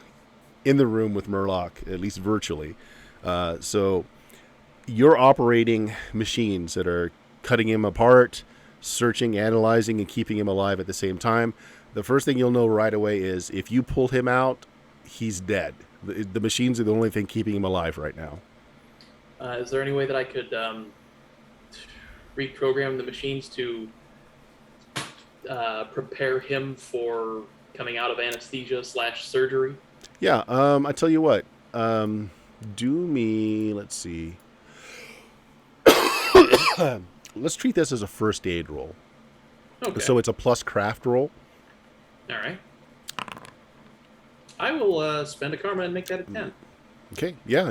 in the room with Murlock, at least virtually. So you're operating machines that are cutting him apart, searching, analyzing, and keeping him alive at the same time. The first thing you'll know right away is if you pull him out, he's dead. The machines are the only thing keeping him alive right now. Is there any way that I could reprogram the machines to prepare him for coming out of anesthesia / surgery? Yeah, I tell you what. Do me, let's see. Let's treat this as a first aid roll. Okay. So it's a plus craft roll. All right. I will spend a karma and make that a 10. Okay, yeah,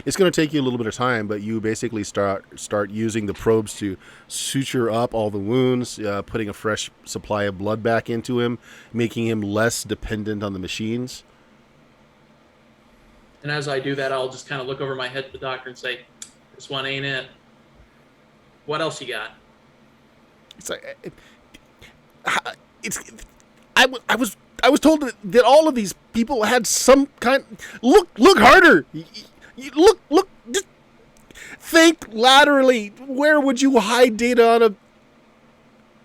it's going to take you a little bit of time, but you basically start using the probes to suture up all the wounds, putting a fresh supply of blood back into him, making him less dependent on the machines. And as I do that, I'll just kind of look over my head to the doctor and say, "This one ain't it. What else you got?" It's like I was told that all of these people had some kind. Look harder. Look. Just think laterally. Where would you hide data on a?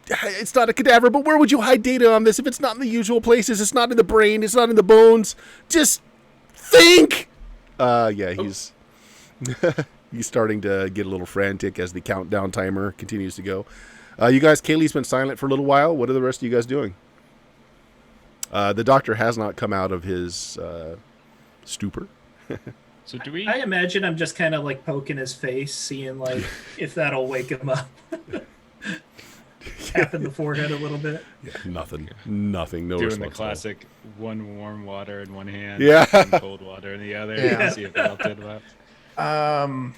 It's not a cadaver, but where would you hide data on this if it's not in the usual places? It's not in the brain. It's not in the bones. Just think. Yeah, he's he's starting to get a little frantic as the countdown timer continues to go. You guys, Kaylee's been silent for a little while. What are the rest of you guys doing? The doctor has not come out of his stupor. So do we? I imagine I'm just kind of like poking his face, seeing like if that'll wake him up. tapping the forehead a little bit. Yeah, nothing. Nothing. No Doing response the at all. classic one warm water in one hand, Yeah. one cold water in the other. Yeah. See if that'll tip up. I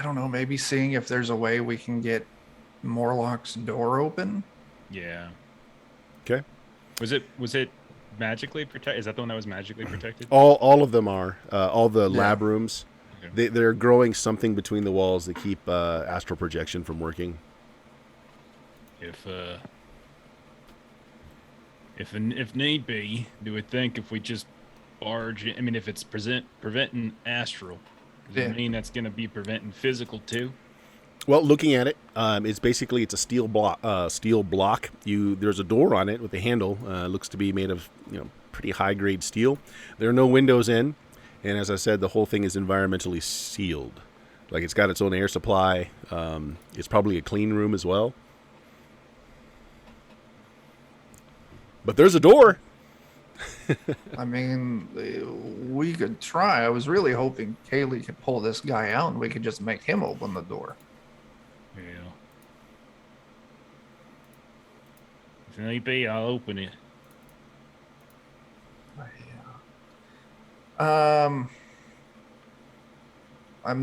don't know. Maybe seeing if there's a way we can get Morlock's door open. Yeah. Okay. Was it magically protected? Is that the one that was magically protected? All of them are. All the Yeah. lab rooms. Okay. They're growing something between the walls that keep astral projection from working. If need be, do we think if we just barge in, I mean, if it's preventing astral, does Yeah. it mean that's going to be preventing physical too? Well, looking at it, it's a steel block. There's a door on it with a handle. Looks to be made of pretty high grade steel. There are no windows in, and as I said, the whole thing is environmentally sealed. Like it's got its own air supply. It's probably a clean room as well. But there's a door. I mean, we could try. I was really hoping Kaylee could pull this guy out and we could just make him open the door. Yeah. If need be, I'll open it. I'm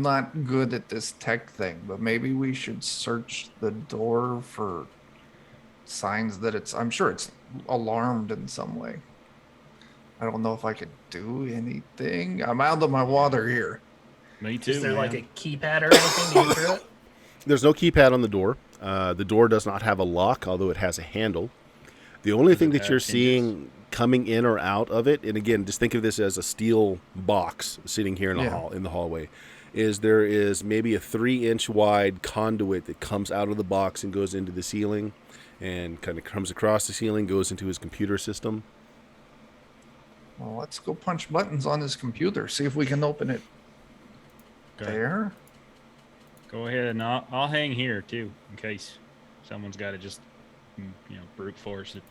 not good at this tech thing, but maybe we should search the door for signs that I'm sure it's alarmed in some way. I don't know if I could do anything. I'm out of my water here. Me too. Is there like man. a keypad or anything to get through it? There's no keypad on the door. The door does not have a lock, although it has a handle. The only Does thing it that have you're hinges? seeing coming in or out of it, and again, just think of this as a steel box sitting here in the Yeah. in the hallway, is there is maybe a 3-inch wide conduit that comes out of the box and goes into the ceiling, and kind of comes across the ceiling, goes into his computer system. Well, let's go punch buttons on his computer. See if we can open it Okay. there. Go ahead, and I'll hang here too, in case someone's got to just, brute force it.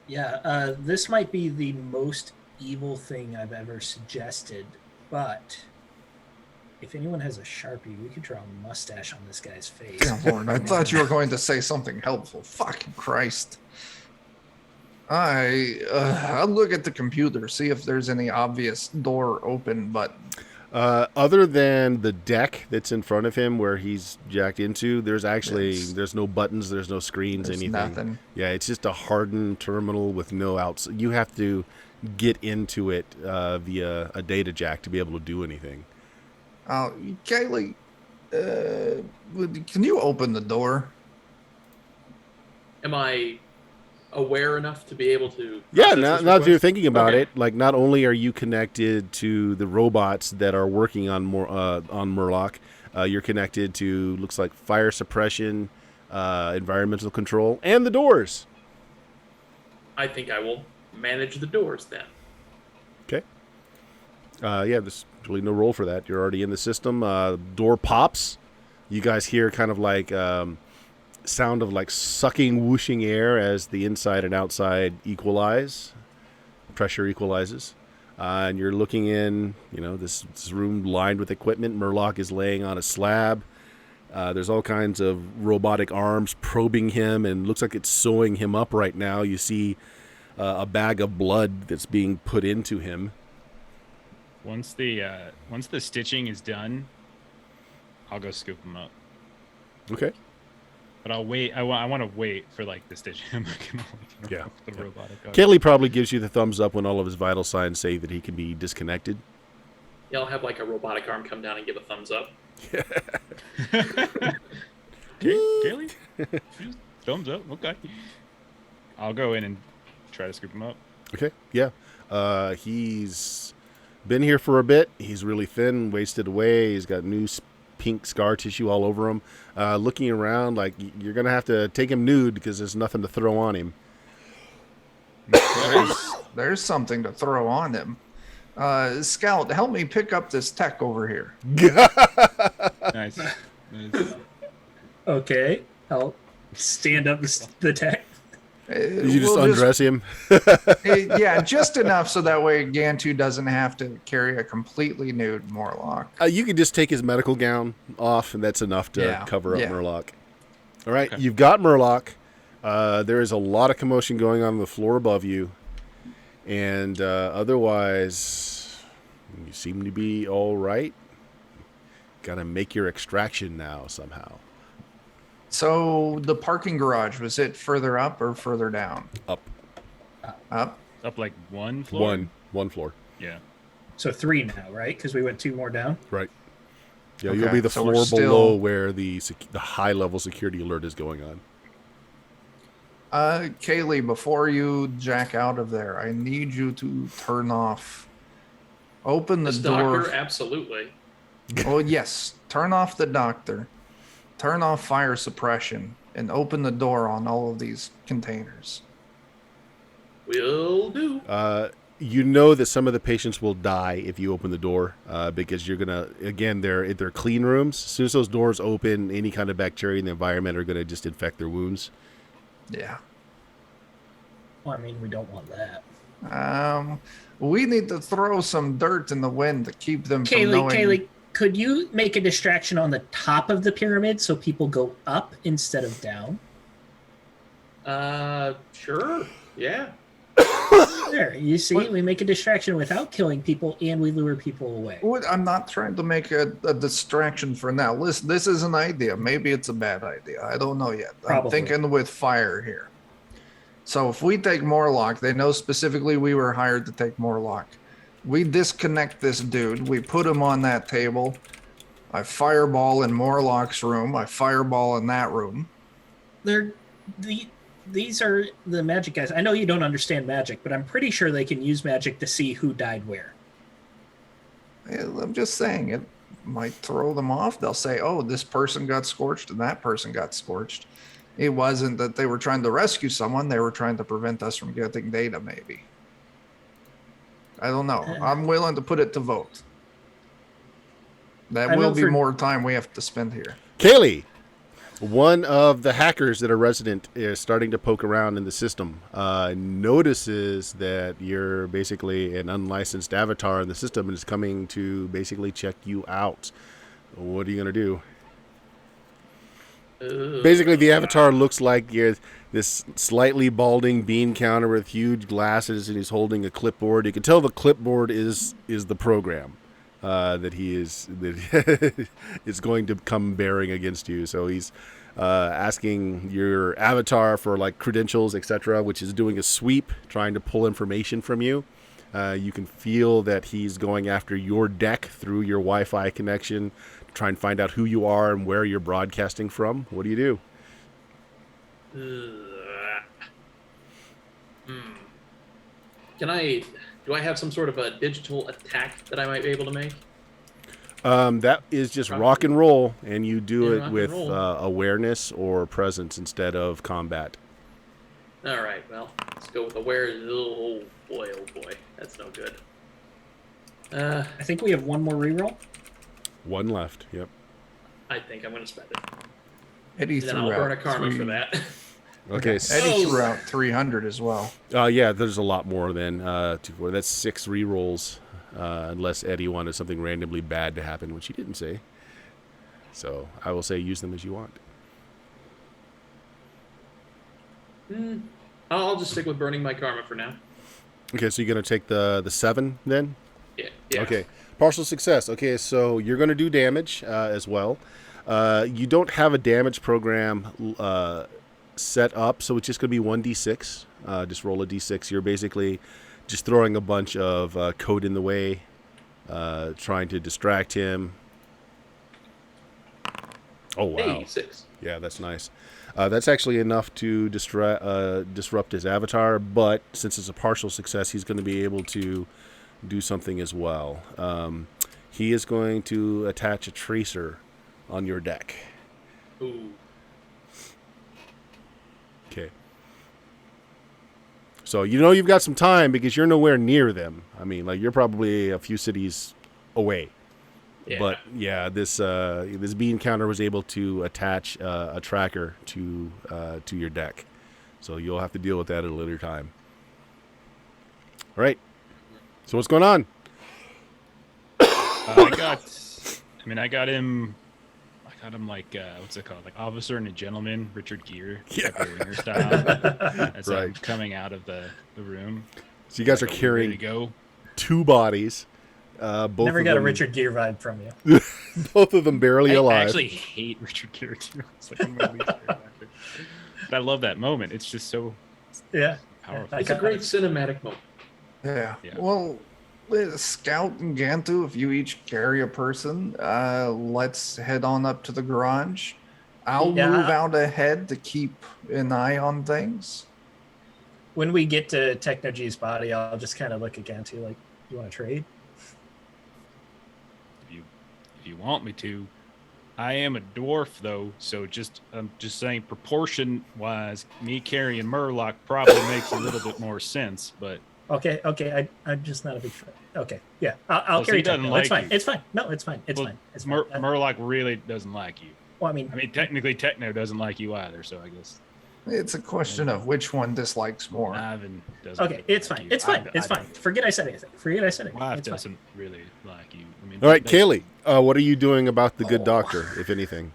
Yeah, this might be the most evil thing I've ever suggested, but if anyone has a Sharpie, we could draw a mustache on this guy's face. Yeah, Lord, I thought you were going to say something helpful. Fucking Christ. I'll look at the computer, see if there's any obvious door open button. Other than the deck that's in front of him where he's jacked into, there's no buttons, there's no screens, There's anything. nothing. Yeah, it's just a hardened terminal with no outs. You have to get into it via a data jack to be able to do anything. Kaylee, can you open the door? Am I aware enough to be able to? Yeah, process now this that you're request? thinking about Okay. it, like not only are you connected to the robots that are working on Murlock, you're connected to looks like fire suppression, environmental control, and the doors. I think I will manage the doors then. Okay. Yeah, there's really no role for that. You're already in the system. Door pops. You guys hear kind of like sound of like sucking, whooshing air as the inside and outside equalize. Pressure equalizes. And you're looking in, this room lined with equipment. Murlock is laying on a slab. There's all kinds of robotic arms probing him, and looks like it's sewing him up right now. You see a bag of blood that's being put into him. Once the stitching is done, I'll go scoop them up. Okay. But I'll wait. I want to wait for like the stitching. I'm not gonna Yeah. the robotic. arm. Kelly probably gives you the thumbs up when all of his vital signs say that he can be disconnected. Yeah, I'll have like a robotic arm come down and give a thumbs up. Kaylee? Thumbs up. Okay. I'll go in and try to scoop him up. Okay. Yeah. He's been here for a bit. He's really thin, wasted away. He's got new pink scar tissue all over him. Looking around like you're going to have to take him nude because there's nothing to throw on him. There's something to throw on him. Scout, help me pick up this tech over here. Nice. Okay, I'll stand up the tech. You just undress him? Yeah, just enough so that way Gantu doesn't have to carry a completely nude Morlock. You can just take his medical gown off, and that's enough to cover up Murlock. All right, You've got Murlock. There is a lot of commotion going on the floor above you. And otherwise, you seem to be all right. Got to make your extraction now somehow. So the parking garage, was it further up or further down? Up. Up? Up like one floor? One floor. Yeah. So 3 now, right? Because we went 2 more down. Right. Yeah, Okay, you'll be the so floor we're still- below where the high-level security alert is going on. Kaylee, before you jack out of there, I need you to turn off. Open the This door. doctor, absolutely. Oh, yes. Turn off the doctor. Turn off fire suppression and open the door on all of these containers. Will do. You know that some of the patients will die if you open the door because you're going to, again, they're clean rooms. As soon as those doors open, any kind of bacteria in the environment are going to just infect their wounds. Yeah. Well, I mean, we don't want that. We need to throw some dirt in the wind to keep them from knowing. Kaylee, could you make a distraction on the top of the pyramid so people go up instead of down? Sure. Yeah. There, you see, we make a distraction without killing people, and we lure people away. I'm not trying to make a distraction for now. Listen, this is an idea. Maybe it's a bad idea. I don't know yet. Probably. I'm thinking with fire here. So if we take Morlock, they know specifically we were hired to take Morlock. We disconnect this dude. We put him on that table. I fireball in Morlock's room. I fireball in that room. These are the magic guys. I know you don't understand magic, but I'm pretty sure they can use magic to see who died where. I'm just saying, it might throw them off. They'll say, oh, this person got scorched and that person got scorched. It wasn't that they were trying to rescue someone. They were trying to prevent us from getting data, maybe. I don't know. I'm willing to put it to vote. That will be more time we have to spend here. Kaylee, one of the hackers that are resident is starting to poke around in the system. Notices that you're basically an unlicensed avatar in the system and is coming to basically check you out. What are you going to do? Basically, the avatar looks like you're this slightly balding bean counter with huge glasses, and he's holding a clipboard. You can tell the clipboard is the program that he is going to come bearing against you. So he's asking your avatar for like credentials, etc., which is doing a sweep, trying to pull information from you. You can feel that he's going after your deck through your Wi-Fi connection, to try and find out who you are and where you're broadcasting from. What do you do? Do I have some sort of a digital attack that I might be able to make? That is just rock and roll, and you do it with roll. awareness or presence instead of combat. All right, well, let's go with awareness. Oh boy, that's no good. I think we have one more reroll. One left. Yep. I think I'm going to spend it. Eddie And then I'll burn a karma for that. Okay. Eddie threw out 300 as well. Yeah, there's a lot more than 2, 4. That's 6 rerolls, unless Eddie wanted something randomly bad to happen, which he didn't say. So I will say use them as you want. I'll just stick with burning my karma for now. Okay, so you're going to take the 7 then? Yeah. Okay. Partial success. Okay, so you're going to do damage as well. You don't have a damage program set up, so it's just going to be 1d6. Just roll a d6. You're basically just throwing a bunch of code in the way, trying to distract him. Oh, wow. Hey, 6. Yeah, that's nice. That's actually enough to disrupt his avatar, but since it's a partial success, he's going to be able to do something as well. He is going to attach a tracer on your deck. Ooh. Okay. So you know you've got some time because you're nowhere near them. I mean, like you're probably a few cities away. Yeah. But yeah, this bean counter was able to attach a tracker to your deck. So you'll have to deal with that at a later time. All right. So what's going on? I got him like what's it called? Like Officer and a Gentleman, Richard Gere, Yeah. like Winger style. As I'm Right. coming out of the room. So you guys Like, are we ready carrying to go. 2 bodies. Both Never of got a them, Richard Gere vibe from you. both of them barely I alive. actually hate Richard Gere too. It's like one of my least favorite actors. But I love that moment. It's just so Yeah. powerful. It's a great cinematic moment. Yeah. Yeah. Well, Scout and Gantu, if you each carry a person, let's head on up to the garage. I'll Yeah. move out ahead to keep an eye on things. When we get to Techno G's body, I'll just kind of look again to like, you want to trade? If you want me to. I am a dwarf though, so I'm just saying proportion wise, me carrying Murlock probably makes a little bit more sense, but Okay. I'm just not a big fan. Okay. Yeah. I'll Well, so carry he doesn't Techno. like It's fine. you. It's fine. No, it's fine. It's Well, fine. It's fine. Murlock really doesn't like you. Well, I mean, I mean, technically, Techno doesn't like you either, so I guess It's a question of which one dislikes more. Ivan doesn't. okay. really It's like fine. you. It's fine. I- It's I- fine. Forget I said anything. It's Wife fine. doesn't really like you. I mean, All right, they- Kaylee, what are you doing about the good Oh. doctor, if anything?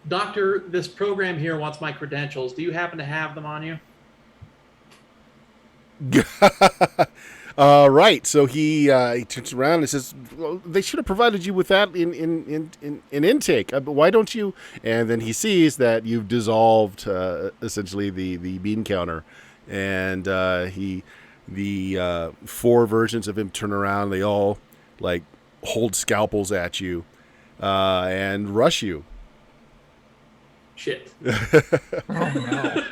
Doctor, this program here wants my credentials. Do you happen to have them on you? Right. So he turns around and says, well, they should have provided you with that in intake. But why don't you? And then he sees that you've dissolved essentially the bean counter, and the 4 versions of him turn around. They all like hold scalpels at you and rush you. Shit. Oh,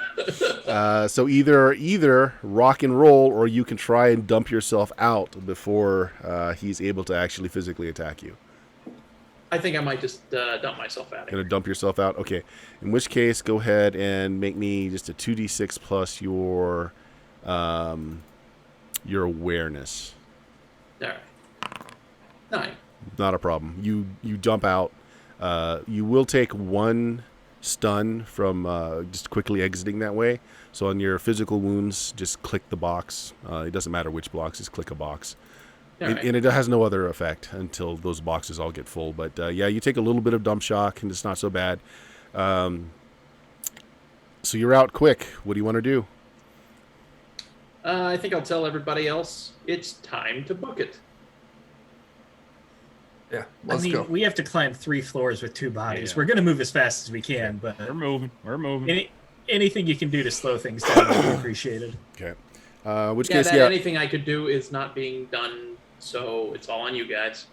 So either rock and roll, or you can try and dump yourself out before he's able to actually physically attack you. I think I might just dump myself out of Gonna here. dump yourself out? Okay. In which case, go ahead and make me just a 2d6 plus your awareness. All right. 9. Not a problem. You dump out. You will take 1 stun from just quickly exiting that way. So on your physical wounds, just click the box. It doesn't matter which box, just click a box. All right. And it has no other effect until those boxes all get full. But yeah, you take a little bit of dump shock, and it's not so bad. So you're out quick. What do you want to do? I think I'll tell everybody else it's time to book it. yeah, I let's mean, go. we have to climb 3 floors with 2 bodies. Yeah. We're going to move as fast as we can, but We're moving. anything you can do to slow things down would be appreciated. Okay. Which Yeah, case, that yeah. anything I could do is not being done, so it's all on you guys.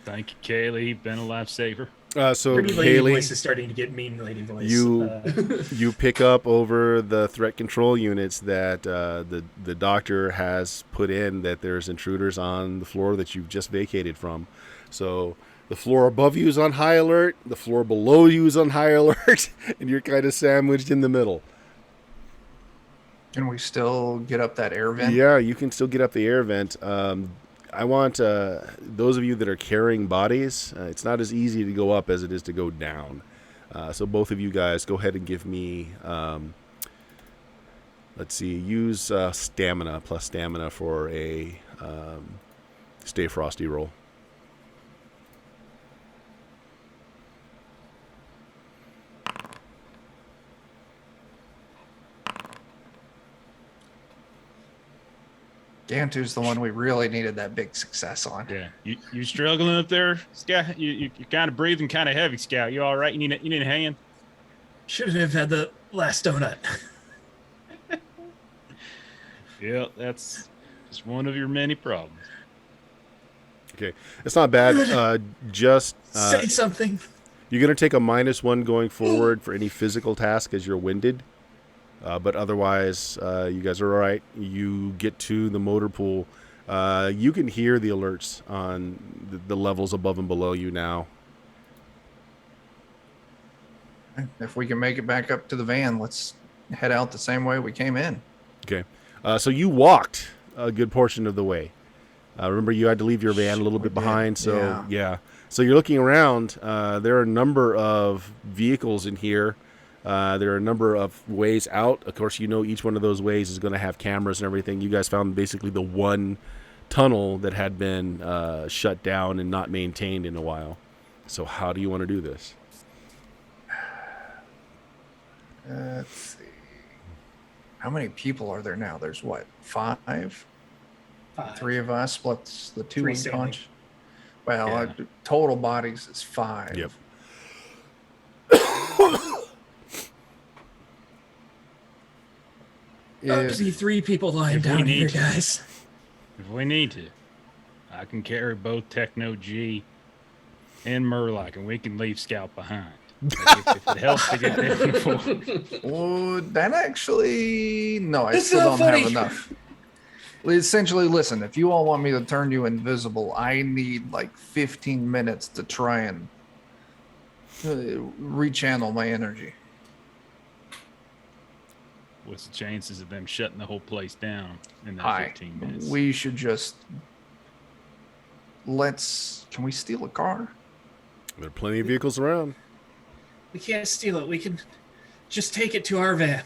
Thank you, Kaylee. Been a lifesaver. So Pretty lady Haley, voice is starting to get mean lady voice. you pick up over the threat control units that the doctor has put in that there's intruders on the floor that you've just vacated from. So the floor above you is on high alert, the floor below you is on high alert, and you're kind of sandwiched in the middle. Can we still get up that air vent? Yeah, you can still get up the air vent. I want those of you that are carrying bodies, it's not as easy to go up as it is to go down. So both of you guys, go ahead and give me, let's see, use stamina, plus stamina for a Stay Frosty roll. Gantu's the one we really needed that big success on. Yeah, you struggling up there, Scout? You're kind of breathing kind of heavy, Scout. You all right? You need a hand? Shouldn't have had the last donut. Yeah, that's just one of your many problems. Okay, it's not bad. Just Say something. you're going to take a -1 going forward for any physical task as you're winded. But otherwise, you guys are all right. You get to the motor pool. You can hear the alerts on the levels above and below you now. If we can make it back up to the van, let's head out the same way we came in. Okay. So you walked a good portion of the way. Remember, you had to leave your van a little bit We did, behind. So, yeah. yeah. So you're looking around. There are a number of vehicles in here. There are a number of ways out. Of course, you know each one of those ways is going to have cameras and everything. You guys found basically the one tunnel that had been shut down and not maintained in a while. So how do you want to do this? Let's see. How many people are there now? There's what? 5? 5. 3 of us plus the 2 3 standing. unconscious. Well, Yeah. total bodies is 5. Yep. I If- see 3 people lying If we down here, need to. guys. If we need to, I can carry both Techno G and Murlock, and we can leave Scout behind. If it helps to get there before. Oh, that actually, no, I That's still not don't funny. have enough. Essentially, listen, if you all want me to turn you invisible, I need like 15 minutes to try and rechannel my energy. What's the chances of them shutting the whole place down in that Hi. 15 minutes? We should just can we steal a car? There are plenty of vehicles around. We can't steal it. We can just take it to our van.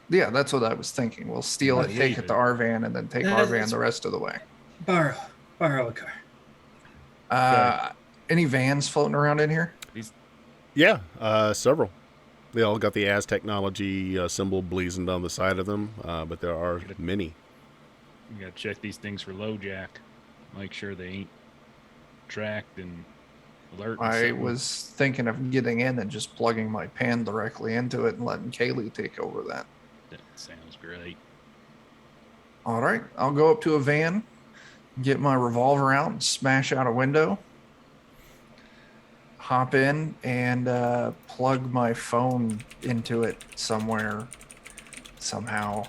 Yeah, that's what I was thinking. We'll steal it, take it to our van, and then take our van the rest of the way. Borrow a car. Any vans floating around in here? Yeah, several. They all got the Az technology symbol blazoned on the side of them, but there are many. You gotta check these things for low jack. Make sure they ain't tracked and alert. and I something. was thinking of getting in and just plugging my pan directly into it and letting Kaylee take over that. That sounds great. All right, I'll go up to a van, get my revolver out, and smash out a window, hop in, and plug my phone into it somewhere, somehow.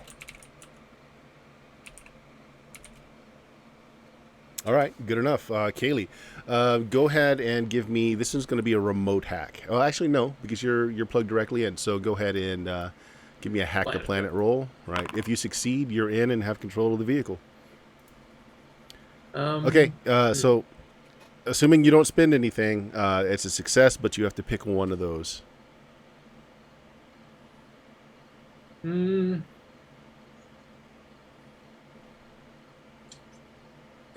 All right, good enough. Kaylee, go ahead and give me. This is going to be a remote hack. Oh, actually, no, because you're plugged directly in. So go ahead and give me a hack the planet roll. Right. If you succeed, you're in and have control of the vehicle. Okay. So, assuming you don't spend anything, it's a success, but you have to pick one of those. You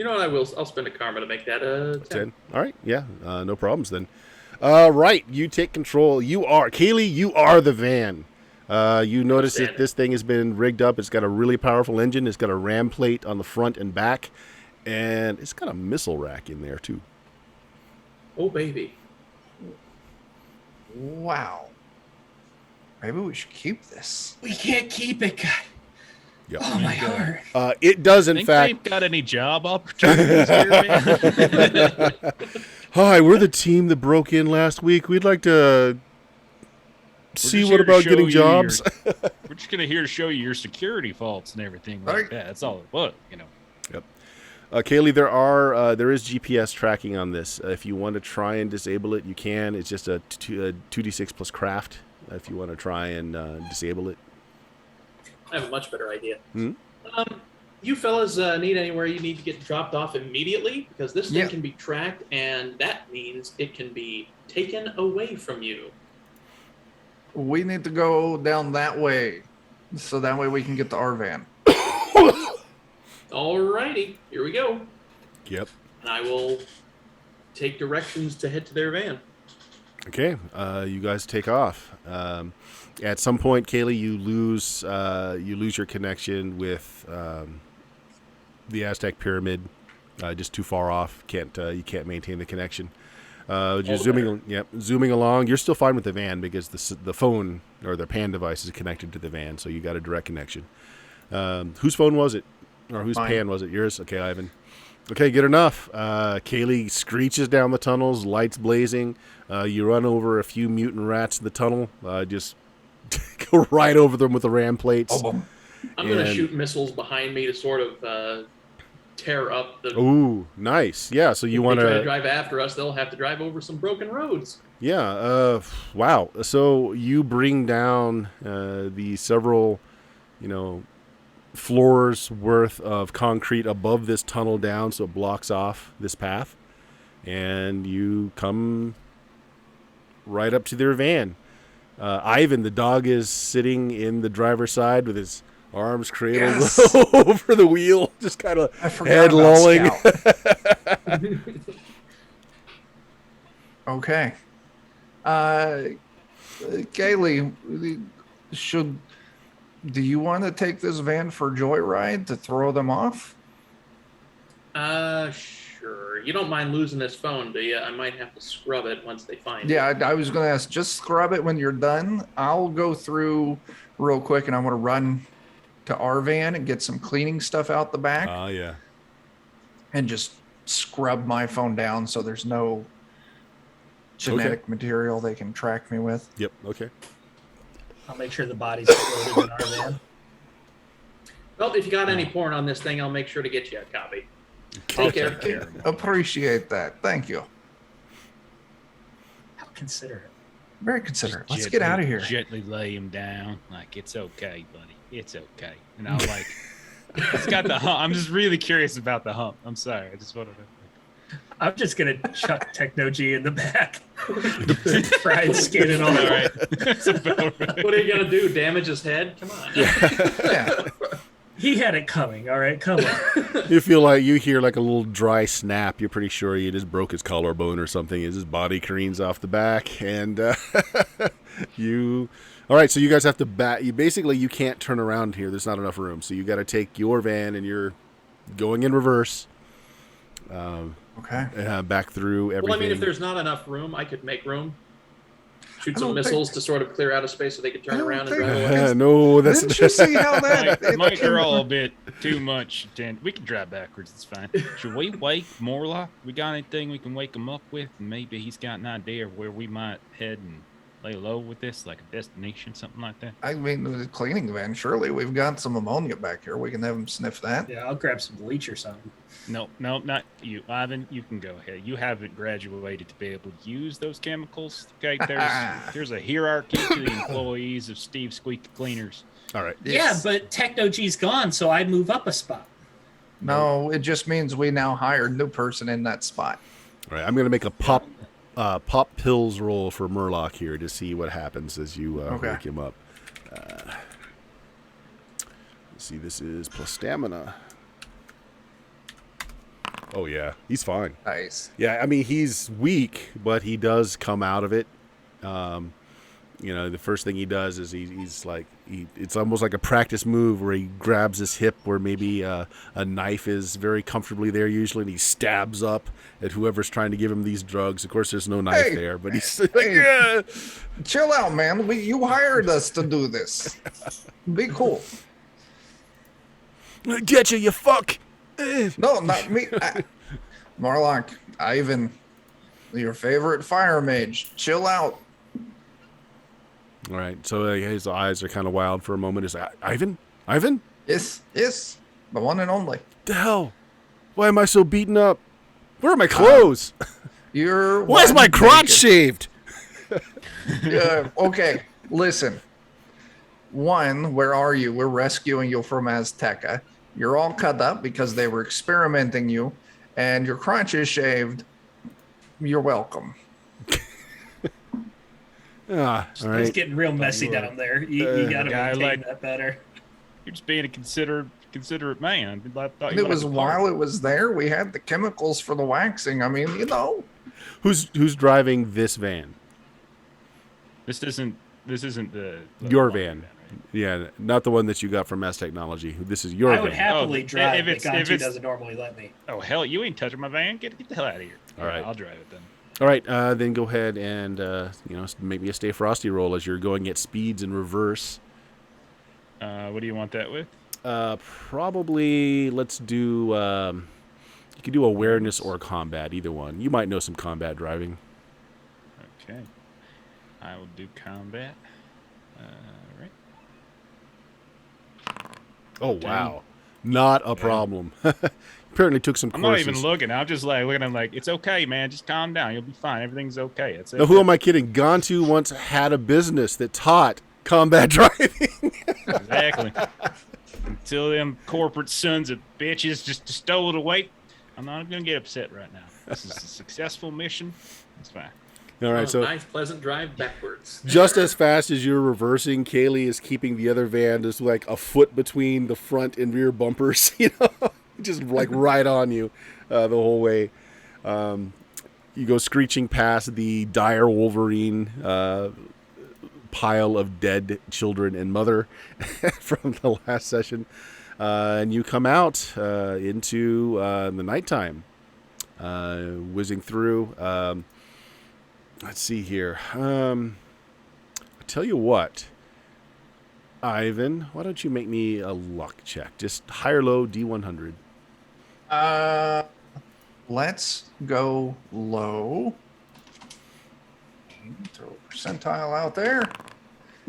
know what? I'll spend a karma to make that a 10. All right. Yeah. No problems then. Right. You take control. You are Kaylee. You are the van. You notice that this thing has been rigged up. It's got a really powerful engine. It's got a ram plate on the front and back, and it's got a missile rack in there too. Oh, baby. Wow. Maybe we should keep this. We can't keep it, guy. Yep. Oh, my heart. It does, in Think fact. they've got any job opportunities here, man? Hi, we're the team that broke in last week. We'd like to see just what here to about show getting you jobs. We're just gonna here to show you your security faults and everything like Right. that. That's all it was, you know. Kaylee, there is GPS tracking on this. If you want to try and disable it, you can. It's just a 2d6 plus craft. If you want to try and disable it. I have a much better idea. Hmm? You fellas need anywhere you need to get dropped off immediately, because this thing Yeah. can be tracked, and that means it can be taken away from you. We need to go down that way, so that way we can get to our van. Alrighty, here we go. Yep. And I will take directions to head to their van. Okay, you guys take off. At some point, Kaylee, you lose your connection with the Aztec pyramid. Just too far off. You can't maintain the connection. Just zooming along. You're still fine with the van because the phone or the pan device is connected to the van, so you got a direct connection. Whose phone was it, or whose Mine. pan was it? Yours. Okay, Ivan. Okay, good enough. Kaylee screeches down the tunnels, lights blazing. You run over a few mutant rats in the tunnel. Just go right over them with the ram plates. Oh, boom. I'm going to And- shoot missiles behind me to sort of tear up the. Ooh, nice. Yeah, so you if want they try to to... drive after us, they'll have to drive over some broken roads. Yeah, wow. So you bring down the several, floors worth of concrete above this tunnel down so it blocks off this path. and you come right up to their van. Ivan, the dog, is sitting in the driver's side with his arms cradled Yes. over the wheel, just kind of I forgot head about lolling. Scout. Okay. Kaylee, do you want to take this van for joyride to throw them off? Sure. You don't mind losing this phone, do you? I might have to scrub it once they find Yeah, it. I was going to ask, just scrub it when you're done. I'll go through real quick and I want to run to our van and get some cleaning stuff out the back Oh, yeah. and just scrub my phone down so there's no genetic material they can track me with. Yep, okay. I'll make sure the body's loaded in our van. Well, if you got any porn on this thing, I'll make sure to get you a copy. Take care. Appreciate that. Thank you. How considerate. Very considerate. Let's get out of here. Gently lay him down. Like, it's okay, buddy. It's okay. And I'll like, it's got the hump. I'm just really curious about the hump. I'm sorry. I just wanted to. I'm just gonna chuck Techno G in the back. Fried skin and all. All right. That's about right. What are you gonna do? Damage his head? Come on. Yeah. He had it coming. All right, come on. You feel like you hear like a little dry snap. You're pretty sure you just broke his collarbone or something as his body careens off the back. And you... All right, so you guys have to bat. You can't turn around here. There's not enough room. So you got to take your van and you're going in reverse. Okay. Back through everything. Well, I mean, if there's not enough room, I could make room. Shoot I some don't missiles think- to sort of clear out a space so they could I turn don't around and think- drive away. No, that's Didn't you see how that... Might girl a bit too much. We can drive backwards. It's fine. Should we wake Murlock? We got anything we can wake him up with? Maybe he's got an idea of where we might head and lay low with this, like a destination, something like that. I mean, the cleaning van, surely. We've got some ammonia back here. We can have them sniff that. Yeah, I'll grab some bleach or something. No, not you, Ivan. You can go ahead. You haven't graduated to be able to use those chemicals. Okay, there's a hierarchy to the employees of Steve Squeak Cleaners. all right. Yes. Yeah, but Techno G's gone, so I move up a spot. No, it just means we now hired a new person in that spot. All right, I'm going to make a pop pills roll for Murlock here to see what happens as you wake him up. Let's see, this is plus stamina. Oh, yeah, he's fine. Nice. Yeah, I mean, he's weak, but he does come out of it. The first thing he does is he's like, it's almost like a practice move where he grabs his hip where maybe a knife is very comfortably there usually, and he stabs up at whoever's trying to give him these drugs. Of course, there's no knife Hey, there, but he's like, hey. yeah. Chill out, man. You hired us to do this. Be cool. Get you fuck. No, not me. Marlock, Ivan, your favorite fire mage. Chill out. All right, so his eyes are kind of wild for a moment. Is Ivan? Ivan? Yes, the one and only. The hell? Why am I so beaten up? Where are my clothes? You're. Why is one my crotch naked. shaved? Okay, listen. One, where are you? We're rescuing you from Azteca. You're all cut up because they were experimenting you, and your crotch is shaved. You're welcome. All It's right. getting real messy down there. You got to guy maintain like- that better. You're just being a considerate man. I thought you It wanted was to while it was there. We had the chemicals for the waxing. I mean, Who's driving this van? This isn't the Your laundry van. right? Yeah, not the one that you got from Mass Technology. This is your I would van. happily Oh, drive, if but it's- if Gantu it's- doesn't normally let me. Oh hell, you ain't touching my van. Get the hell out of here. All right. I'll drive it then. All right, then go ahead and maybe a Stay Frosty roll as you're going at speeds in reverse. What do you want that with? Probably let's do. You could do awareness or combat, either one. You might know some combat driving. Okay. I will do combat. Right. Oh wow, not a problem. Apparently took some I'm courses. not even looking. I'm just like looking at him like, it's okay, man. Just calm down. You'll be fine. Everything's okay. It's Now, who am I kidding? Gantu once had a business that taught combat driving. Exactly. Until them corporate sons of bitches just stole it away. I'm not gonna get upset right now. This is a successful mission. It's fine. All right, so nice, pleasant drive backwards. just as fast as you're reversing, Kaylee is keeping the other van just like a foot between the front and rear bumpers, just like right on you the whole way. You go screeching past the dire Wolverine pile of dead children and mother from the last session, and you come out into the nighttime, whizzing through. Let's see here. I tell you what, Ivan, why don't you make me a luck check? Just high or low, D100. Let's go low. Throw a percentile out there.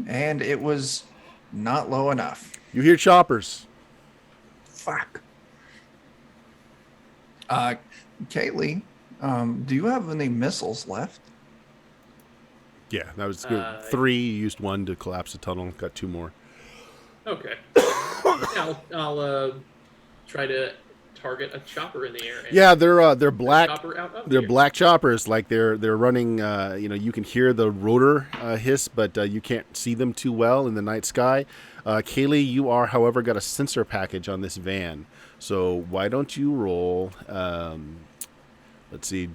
And it was not low enough. You hear choppers. Fuck. Kaylee, do you have any missiles left? Yeah, that was good. 3, you used 1 to collapse the tunnel. Got 2 more. Okay. Yeah, I'll try to target a chopper in the air. And Yeah, they're black. chopper out of They're the air. black choppers. Like they're running. You can hear the rotor hiss, but you can't see them too well in the night sky. Kaylee, you are, however, got a sensor package on this van. So why don't you roll? Let's see.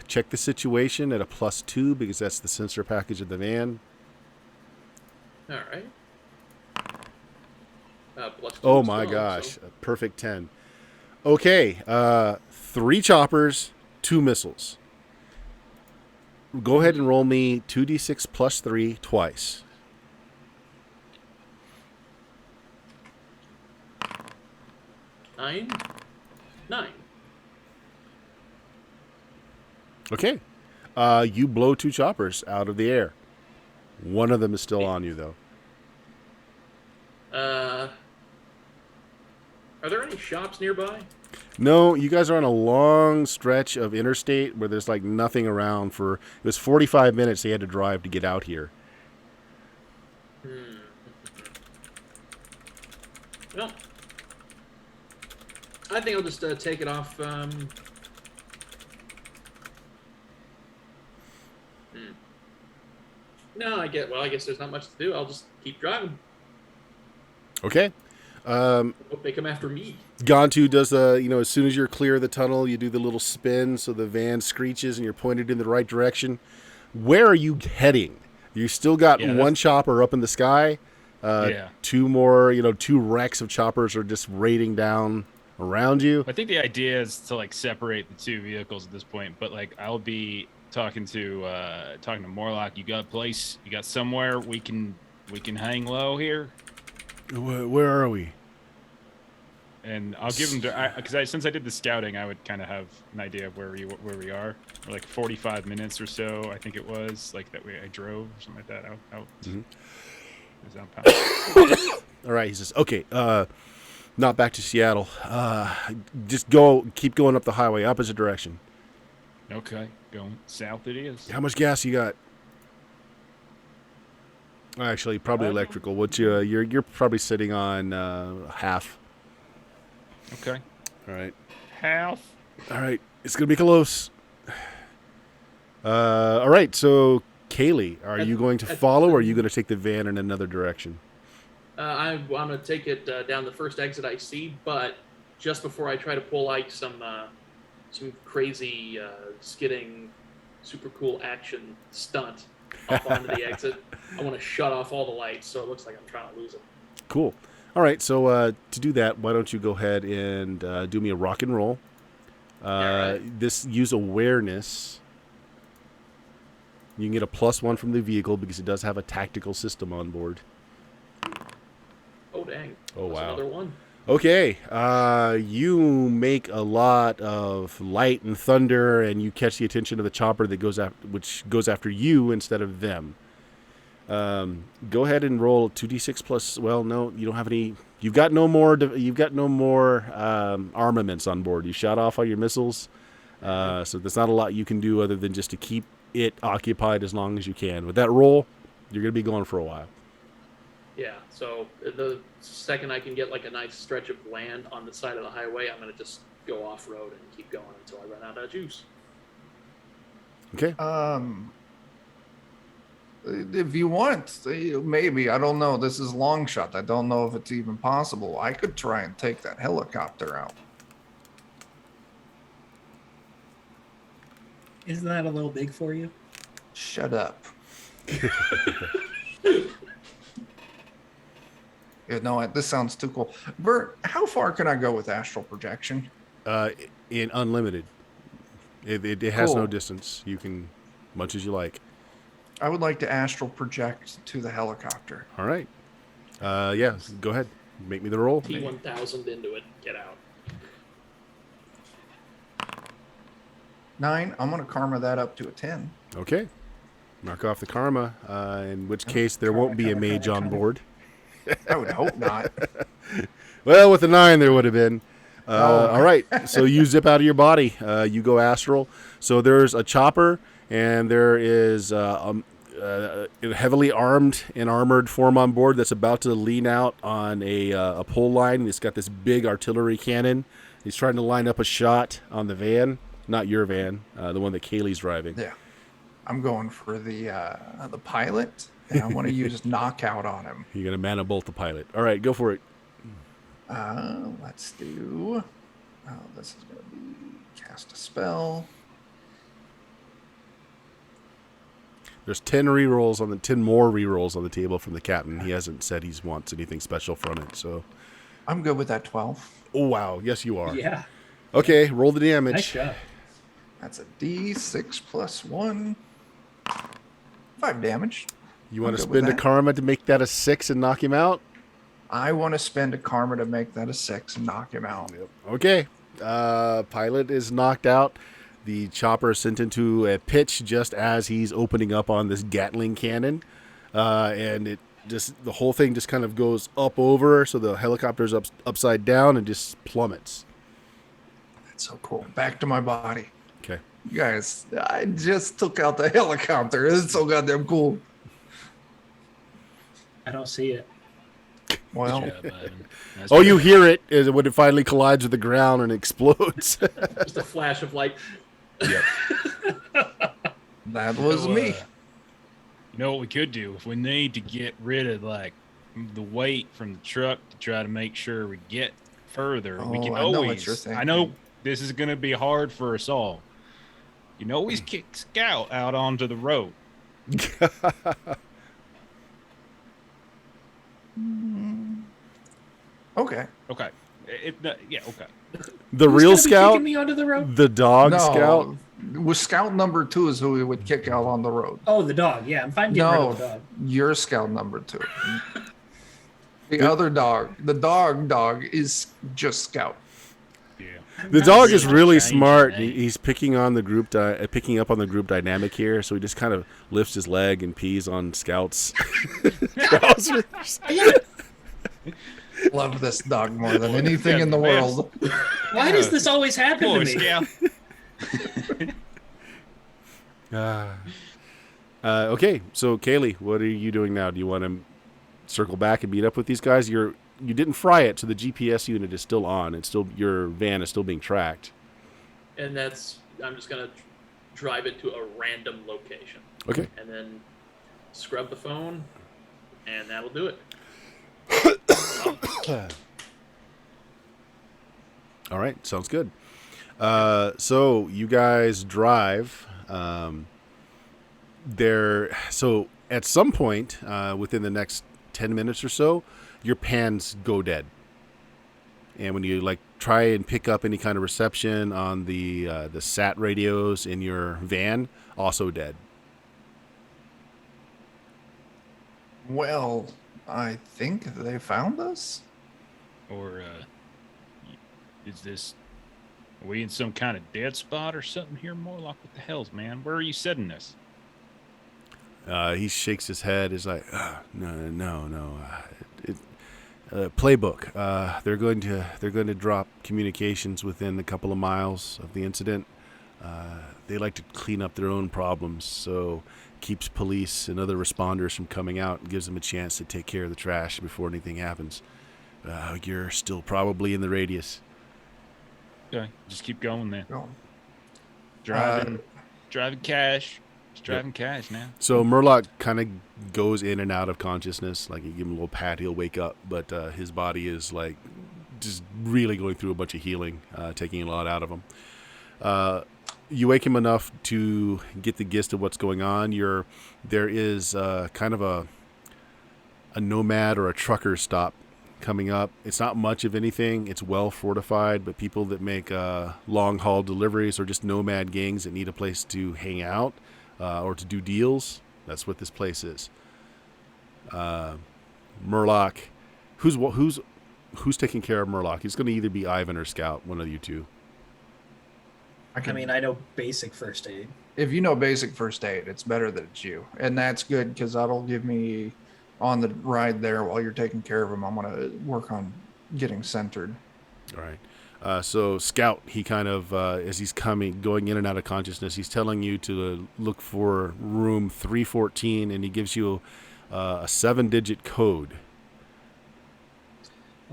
Check the situation at a +2 because that's the sensor package of the van. All right. +2 Oh as my well, gosh, so- a perfect 10. Okay, 3 choppers, 2 missiles. Go ahead and roll me 2d6 plus 3 twice. Nine. Okay. You blow 2 choppers out of the air. One of them is still on you, though. Are there any shops nearby? No, you guys are on a long stretch of interstate where there's like nothing around for... It was 45 minutes they had to drive to get out here. Well, I think I'll just take it off. No, I guess there's not much to do. I'll just keep driving. Okay. Hope they come after me. Gantu does as soon as you're clear of the tunnel, you do the little spin so the van screeches and you're pointed in the right direction. Where are you heading? You still got one chopper up in the sky. 2 more, 2 wrecks of choppers are just raining down around you. I think the idea is to like separate the 2 vehicles at this point, but like I'll be talking to Murlock. You got a place? You got somewhere we can hang low here? Where are we? And I'll give him because since I did the scouting, I would kind of have an idea of where we are. Or like 45 minutes or so, I think it was like that way I drove or something like that out. Mm-hmm. All right, he says, okay, not back to Seattle. Just keep going up the highway, opposite direction. Okay, going south it is. How much gas you got? Actually, probably electrical. What you're probably sitting on half. Okay. All right. Half. All right. It's gonna be close. All right. So, Kaylee, are you going to follow, or are you going to take the van in another direction? I want to take it down the first exit I see, but just before I try to pull like some crazy skidding, super cool action stunt up onto the exit, I want to shut off all the lights so it looks like I'm trying to lose it. Cool. All right. So to do that, why don't you go ahead and do me a rock and roll? Right. Use awareness. You can get a +1 from the vehicle because it does have a tactical system on board. Oh dang! Oh, That's wow. Another one. Okay, you make a lot of light and thunder, and you catch the attention of the chopper which goes after you instead of them. Go ahead and roll 2d6 plus. Well, no, you don't have any. You've got no more. Armaments on board. You shot off all your missiles, so there's not a lot you can do other than just to keep it occupied as long as you can. With that roll, you're going to be going for a while. Yeah, so the second I can get like a nice stretch of land on the side of the highway, I'm gonna just go off road and keep going until I run out of juice. Okay. If you want, maybe, I don't know. This is long shot. I don't know if it's even possible. I could try and take that helicopter out. Isn't that a little big for you? Shut up. You know what? This sounds too cool. Bert, how far can I go with astral projection? In unlimited. It has no Cool. distance. You can, much as you like. I would like to astral project to the helicopter. All right. Yeah, go ahead. Make me the roll. T1000 into it. Get out. 9. I'm going to karma that up to a 10. Okay. Knock off the karma, in which case there won't be a mage on board. I would hope not. Well, with a 9, there would have been. Oh. All right. So you zip out of your body. You go astral. So there's a chopper, and there is a heavily armed and armored form on board that's about to lean out on a pole line. It's got this big artillery cannon. He's trying to line up a shot on the van. Not your van, the one that Kaylee's driving. Yeah. I'm going for the pilot, and I want to use knockout on him. You're going to mana bolt the pilot. All right, go for it. Let's do. This is going to be cast a spell. There's 10 rerolls on the 10 more rerolls on the table from the captain. He hasn't said he wants anything special from it. So, I'm good with that 12. oh wow, yes you are. Yeah. Okay, roll the damage. Nice job. That's a D6 plus 1. 5 damage. You want to I'm good with spend a that. karma to make that a 6 and knock him out? I want to spend a karma to make that a 6 and knock him out. Okay. Pilot is knocked out. The chopper is sent into a pitch just as he's opening up on this Gatling cannon. And the whole thing just kind of goes up over, so the helicopter's upside down and just plummets. That's so cool. Back to my body. Okay. Guys, I just took out the helicopter. It's so goddamn cool. I don't see it. Well, Good job, Ivan. That's Oh, good. you hear it when it finally collides with the ground and explodes. Just a flash of light. that was So, me. You know what we could do if we need to get rid of like the weight from the truck to try to make sure we get further. We Oh, can I know what always. you're thinking. I know this is going to be hard for us all. You can always kick Scout out onto the road. Okay. Okay. Yeah. Okay. The Who's real gonna be scout, kicking me onto the road? the dog No, scout. with scout number 2 is who we would kick out on the road. Oh, the dog. Yeah, I'm fine getting rid No, of the dog. your scout number 2. The other dog, the dog is just scout. Yeah. The dog is really really changing smart. name. He's picking on the group, picking up on the group dynamic here. So he just kind of lifts his leg and pees on Scout's trousers. Love this dog more than anything Yeah, in the man. world. Why does this always happen Boy, to me? Scout. Okay, so Kaylee, what are you doing now? Do you want to circle back and meet up with these guys? You didn't fry it, so the GPS unit is still on. It's still, your van is still being tracked. And I'm just going to drive it to a random location. Okay. And then scrub the phone, and that'll do it. All right, sounds good. So you guys drive. So at some point within the next 10 minutes or so, your pans go dead. And when you try and pick up any kind of reception on the sat radios in your van, also dead. Well, I think they found us. Or are we in some kind of dead spot or something here, Murlock? What the hell's, man? Where are you setting this? He shakes his head. He's like, no. Playbook. They're going to drop communications within a couple of miles of the incident. They like to clean up their own problems, so keeps police and other responders from coming out and gives them a chance to take care of the trash before anything happens. You're still probably in the radius. Okay, just keep going, man. Go. Driving cash. Just driving cash now. So Murlock kind of goes in and out of consciousness. Like, you give him a little pat, he'll wake up, but his body is like just really going through a bunch of healing, taking a lot out of him. You wake him enough to get the gist of what's going on. There is kind of a nomad or a trucker stop coming up. It's not much of anything. It's well fortified, but people that make long haul deliveries or just nomad gangs that need a place to hang out or to do deals, that's what this place is. Murlock, who's taking care of Murlock? He's going to either be Ivan or Scout, one of you two. I mean, I know basic first aid. If you know basic first aid, it's better that it's you. And that's good because that'll give me on the ride there while you're taking care of him. I'm going to work on getting centered. All right. So Scout, he kind of, as he's going in and out of consciousness, he's telling you to look for room 314, and he gives you a 7-digit code.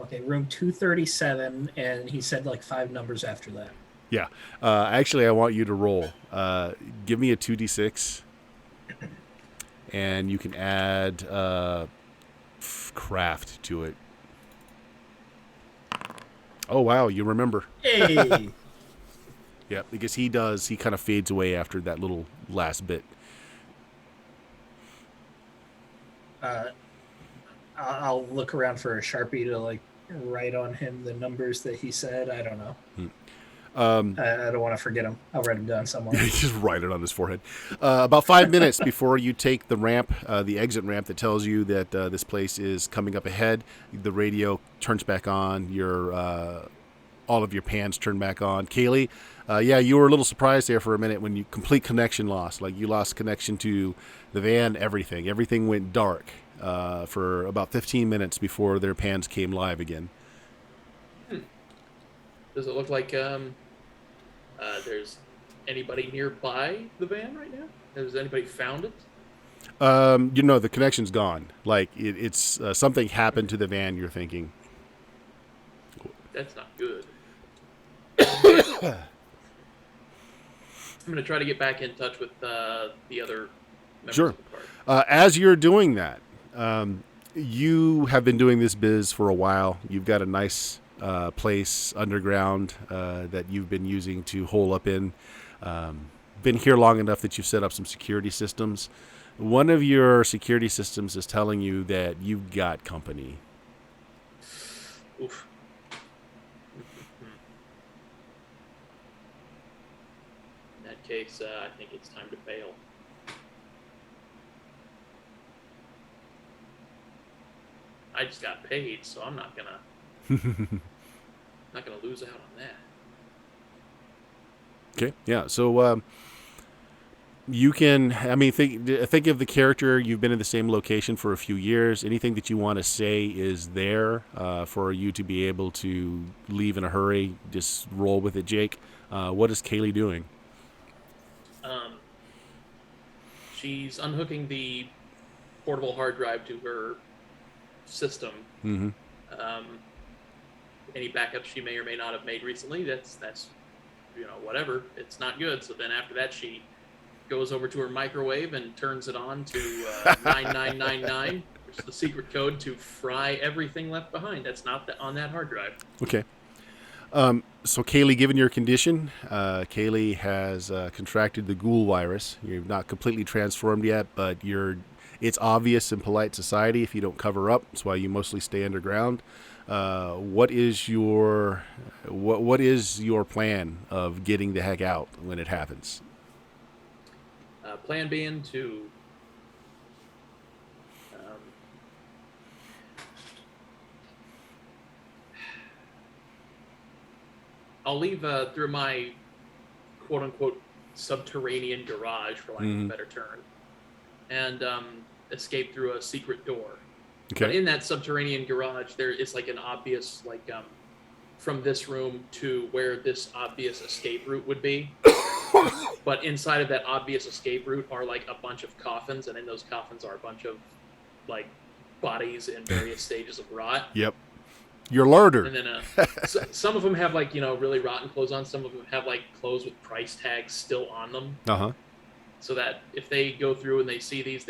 Okay, room 237, and he said like 5 numbers after that. Yeah. Actually, I want you to roll. Give me a 2d6, and you can add craft to it. Oh, wow, you remember. Hey! Yeah, because he kind of fades away after that little last bit. I'll look around for a Sharpie to like write on him the numbers that he said. I don't know. I don't want to forget them. I'll write them down somewhere. Just write it on his forehead. About 5 minutes before you take the ramp, the exit ramp that tells you that this place is coming up ahead, the radio turns back on. All of your pans turn back on. Kaylee, you were a little surprised there for a minute when you complete connection loss. Like, you lost connection to the van, everything. Everything went dark for about 15 minutes before their pans came live again. Does it look like there's anybody nearby the van right now? Has anybody found it? The connection's gone. Like, it's something happened to the van, you're thinking. That's not good. I'm going to try to get back in touch with the other members Sure. of the party. As you're doing that, you have been doing this biz for a while. You've got a nice place underground that you've been using to hole up in. Been here long enough that you've set up some security systems. One of your security systems is telling you that you've got company. Oof. In that case, I think it's time to bail. I just got paid, so I'm not gonna lose out on that. Okay, yeah. So you can, think of the character. You've been in the same location for a few years. Anything that you want to say is there for you to be able to leave in a hurry. Just roll with it, Jake. What is Kaylee doing? She's unhooking the portable hard drive to her system. Mm-hmm. Any backups she may or may not have made recently, that's whatever. It's not good. So then after that, she goes over to her microwave and turns it on to 9999, which is the secret code to fry everything left behind. That's not on that hard drive. Okay. So Kaylee, given your condition, Kaylee has contracted the ghoul virus. You're not completely transformed yet, but it's obvious in polite society if you don't cover up. That's why you mostly stay underground. What is your plan of getting the heck out when it happens? Plan being to I'll leave through my quote-unquote subterranean garage, for lack of a better term, and escape through a secret door. Okay. But in that subterranean garage, there is like an obvious, from this room to where this obvious escape route would be. but inside of that obvious escape route are like a bunch of coffins, and in those coffins are a bunch of like bodies in various stages of rot. Yep. Your larder. And then some of them have like, really rotten clothes on. Some of them have like clothes with price tags still on them. Uh-huh. So that if they go through and they see these,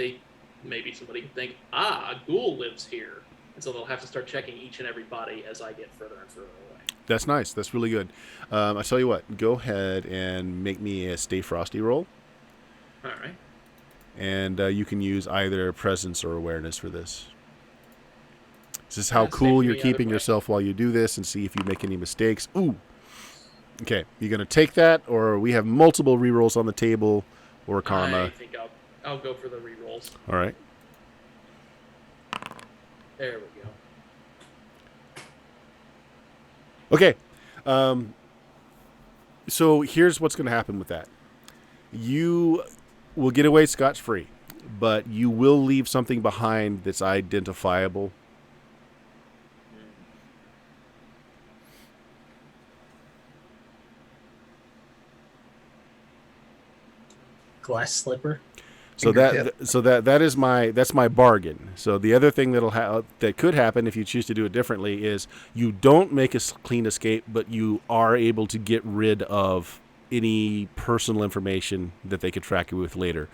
maybe somebody can think, a ghoul lives here. And so they'll have to start checking each and every body as I get further and further away. That's nice. That's really good. I'll tell you what. Go ahead and make me a Stay Frosty roll. All right. And you can use either presence or awareness for this. This is how Yeah, cool same you're for the keeping other way. yourself while you do this, and see if you make any mistakes. Ooh. Okay. You going to take that, or we have multiple rerolls on the table, or karma? I think I'll go for the rerolls. All right. There we go. Okay. So here's what's going to happen with that. You will get away scotch-free, but you will leave something behind that's identifiable. Glass slipper. So Fingertip. that's my bargain. So the other thing that could happen if you choose to do it differently is you don't make a clean escape, but you are able to get rid of any personal information that they could track you with later.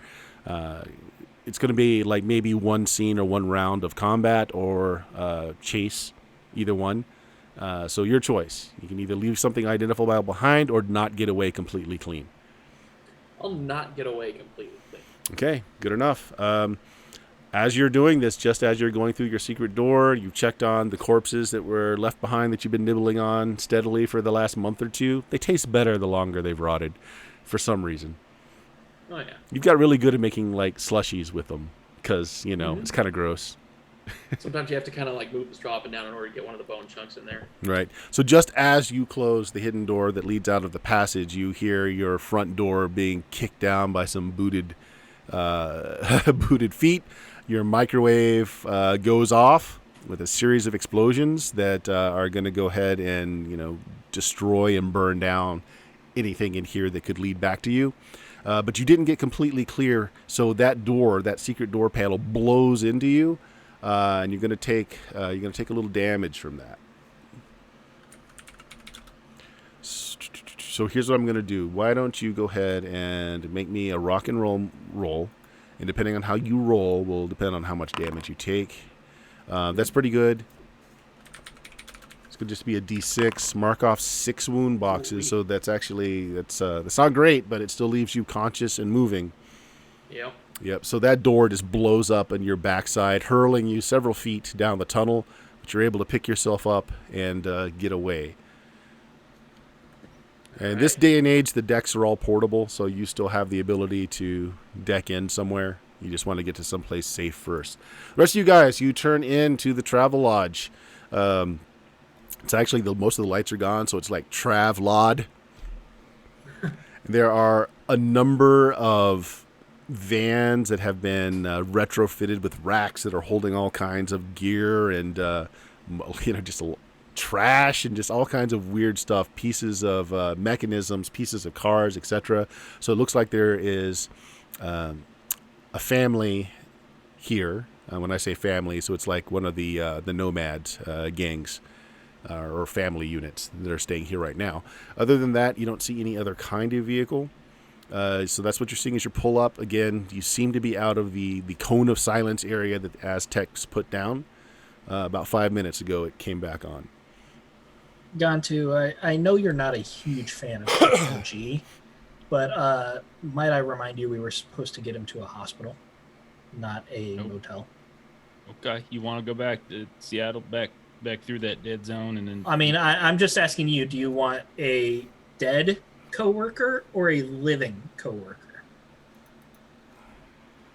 It's going to be like maybe one scene or one round of combat or chase, either one. So your choice. You can either leave something identifiable behind or not get away completely clean. I'll not get away completely clean. Okay, good enough. As you're doing this, just as you're going through your secret door, you've checked on the corpses that were left behind that you've been nibbling on steadily for the last month or two. They taste better the longer they've rotted, for some reason. Oh, yeah. You've got really good at making like slushies with them, because, it's kind of gross. Sometimes you have to kind of like move the straw up and down in order to get one of the bone chunks in there. Right. So just as you close the hidden door that leads out of the passage, you hear your front door being kicked down by some booted feet. Your microwave goes off with a series of explosions that are going to go ahead and, destroy and burn down anything in here that could lead back to you. But you didn't get completely clear, so that secret door panel blows into you. And you're gonna take a little damage from that. So here's what I'm gonna do. Why don't you go ahead and make me a rock and roll, and depending on how you roll will depend on how much damage you take. That's pretty good. It's gonna just be a D6. Mark off 6 wound boxes. So that's not great, but it still leaves you conscious and moving. Yep. Yep, so that door just blows up on your backside, hurling you several feet down the tunnel, but you're able to pick yourself up and get away. And this day and age, the decks are all portable, so you still have the ability to deck in somewhere. You just want to get to someplace safe first. The rest of you guys, you turn into the Travel Lodge. It's actually, most of the lights are gone, so it's like Trav-Lod. There are a number of vans that have been retrofitted with racks that are holding all kinds of gear and just trash and just all kinds of weird stuff, pieces of mechanisms, pieces of cars, etc. So it looks like there is a family here. When I say family, so it's like one of the nomads gangs or family units that are staying here right now. Other than that, you don't see any other kind of vehicle. So that's what you're seeing as you pull up. Again, you seem to be out of the cone of silence area that the Aztecs put down. About 5 minutes ago, it came back on. Gantu, I know you're not a huge fan of technology, but might I remind you we were supposed to get him to a hospital, not a motel. Okay, you want to go back to Seattle, back through that dead zone, and then... I mean, I'm just asking you, do you want a dead coworker or a living coworker?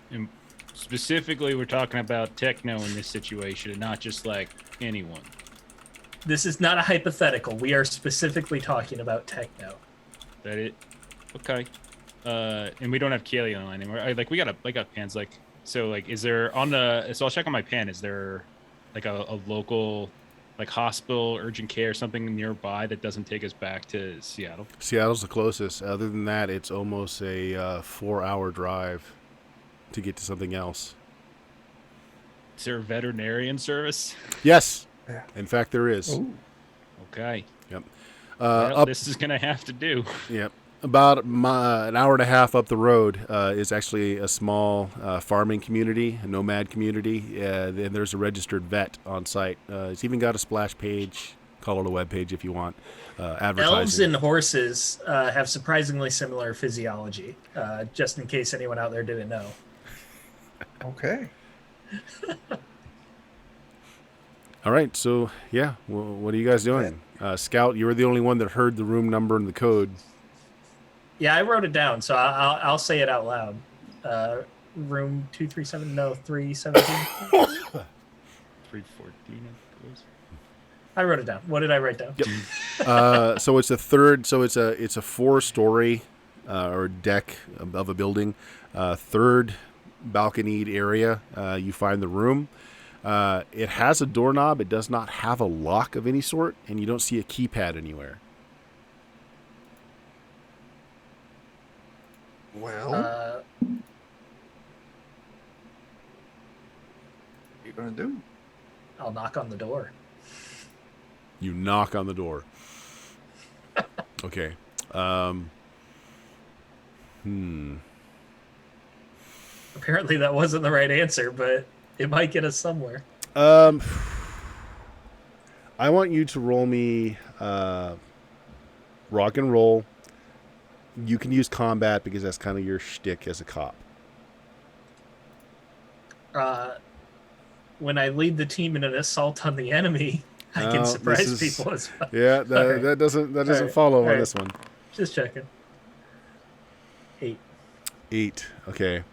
And specifically, we're talking about Techno in this situation, and not just like anyone. This is not a hypothetical. We are specifically talking about Techno. That it? Okay. And we don't have Kaylee on the line anymore. We got pans. Is there on the? So I'll check on my pan. Is there like a local like hospital, urgent care, something nearby that doesn't take us back to Seattle? Seattle's the closest. Other than that, it's almost a 4-hour drive to get to something else. Is there a veterinarian service? Yes. Yeah. In fact, there is. Ooh. Okay. Yep. Well, Up. this is gonna have to do. Yep. About an hour and a half up the road is actually a small farming community, a nomad community, and there's a registered vet on site. It's even got a splash page. Call it a web page if you want. Advertising. Elves and horses have surprisingly similar physiology, just in case anyone out there didn't know. Okay. All right, so yeah, what are you guys doing? Scout, you were the only one that heard the room number and the code. Yeah, I wrote it down, so I'll say it out loud. Room 237, no, 317. 314. I wrote it down. What did I write down? Yep. So it's a third. So it's a 4-story or deck of a building. Third balconied area. You find the room. It has a doorknob. It does not have a lock of any sort, and you don't see a keypad anywhere. Well, what are you gonna do? I'll knock on the door. You knock on the door. Okay. Apparently that wasn't the right answer, but it might get us somewhere. I want you to roll me rock and roll. You can use combat because that's kind of your shtick as a cop. When I lead the team in an assault on the enemy, I can surprise people as well. Yeah, Okay. that doesn't right, follow all on right. this one. Just checking. 8. 8. Okay.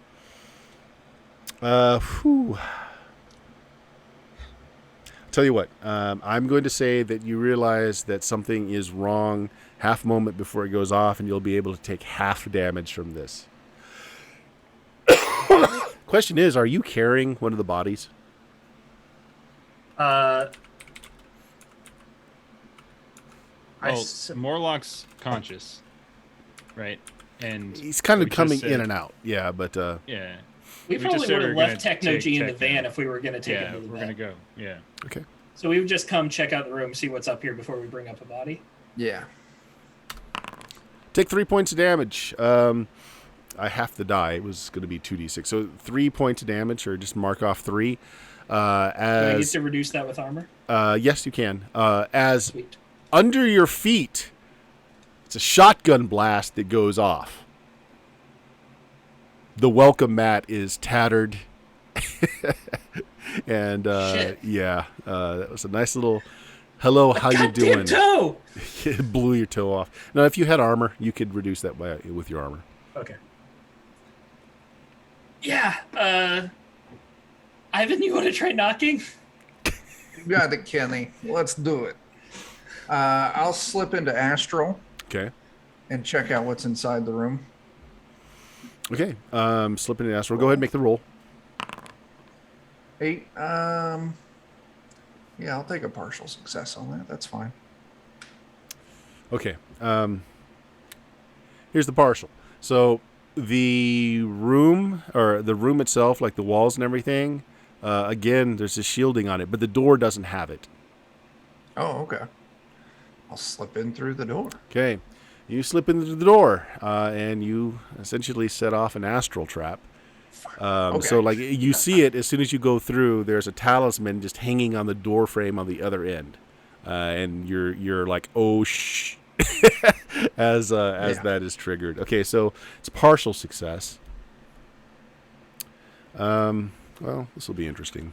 Whew. Tell you what, I'm going to say that you realize that something is wrong half moment before it goes off, and you'll be able to take half damage from this. Question is, are you carrying one of the bodies? Morlock's conscious, right? And He's kind of we just coming said- in and out. Yeah, but Yeah. We We probably just said would we have were left gonna Techno G take in the Techno. van if we were going to take Yeah, it to the we're van. gonna go. Yeah. okay. So we would just come check out the room, see what's up here before we bring up a body. Yeah. Take 3 points of damage. I have to die. It was going to be 2d6. So 3 points of damage, or just mark off 3. Do I get As to reduce that with armor? yes, you can. As Sweet. under your feet, it's a shotgun blast that goes off. The welcome mat is tattered. And Shit. yeah, that was a nice little hello, how you Goddamn doing? toe! It blew your toe off. Now, if you had armor, you could reduce that with your armor. Okay. Yeah, Ivan, you want to try knocking? You got it, Kenny. Let's do it. I'll slip into Astral Okay. and check out what's inside the room. Okay. Slipping in astral. Go ahead and make the roll. 8. Yeah, I'll take a partial success on that. That's fine. Okay. Here's the partial. So the room, or the room itself, like the walls and everything, again, there's a shielding on it, but the door doesn't have it. Oh, okay. I'll slip in through the door. Okay. You slip into the door, and you essentially set off an astral trap. Okay. So, like, you see it as soon as you go through. There's a talisman just hanging on the door frame on the other end, and you're like, oh shh, as that is triggered. Okay, so it's partial success. Well, this will be interesting.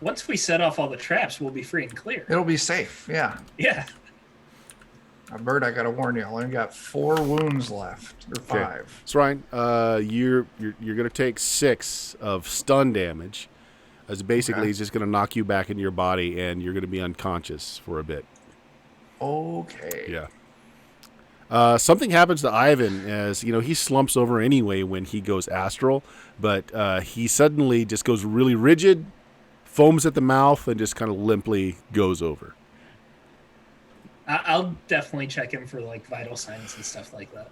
Once we set off all the traps, we'll be free and clear. It'll be safe. Yeah. Yeah. Bert, I gotta warn you. I only got 4 wounds left, or 5. So Ryan, you're gonna take 6 of stun damage, as basically Okay. he's just gonna knock you back into your body, and you're gonna be unconscious for a bit. Okay. Yeah. Something happens to Ivan as, he slumps over anyway when he goes astral, but he suddenly just goes really rigid, foams at the mouth and just kind of limply goes over. I'll definitely check him for like vital signs and stuff like that.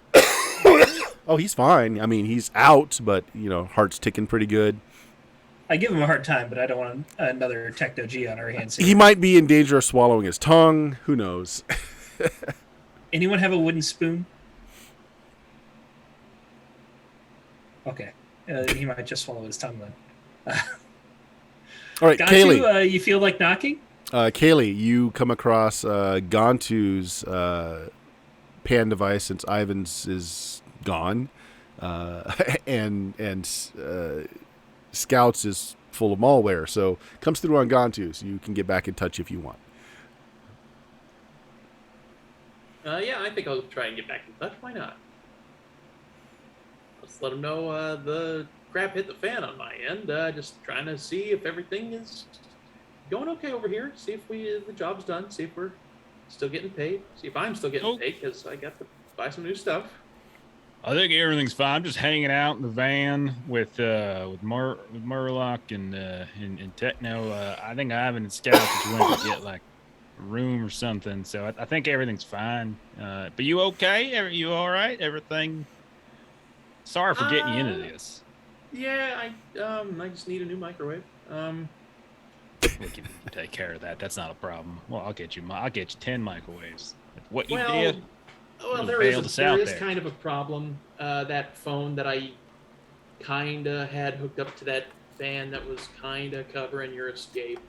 Oh, he's fine. I mean, he's out, but heart's ticking pretty good. I give him a hard time, but I don't want another Techno G on our hands here. He might be in danger of swallowing his tongue. Who knows? Anyone have a wooden spoon? Okay. He might just swallow his tongue then. All right, Kaylee. You feel like knocking? Kaylee, you come across Gantu's pan device since Ivan's is gone, and Scouts is full of malware. So comes through on Gantu, so you can get back in touch if you want. Yeah, I think I'll try and get back in touch. Why not? Let's let them know the crap hit the fan on my end. Just trying to see if everything is going okay over here. See if the job's done. See if we're still getting paid. See if I'm still getting paid because I got to buy some new stuff. I think everything's fine. I'm just hanging out in the van with Murlock and Techno. I think Ivan and Scout just went to get like a room or something. So I think everything's fine. But you okay? Are you all right? Everything? Sorry for getting you into this. Yeah, I just need a new microwave. We can take care of that. That's not a problem. Well, I'll get you 10 microwaves. What you Well, did? there is kind of a problem. That phone that I kind of had hooked up to that fan that was kind of covering your escape.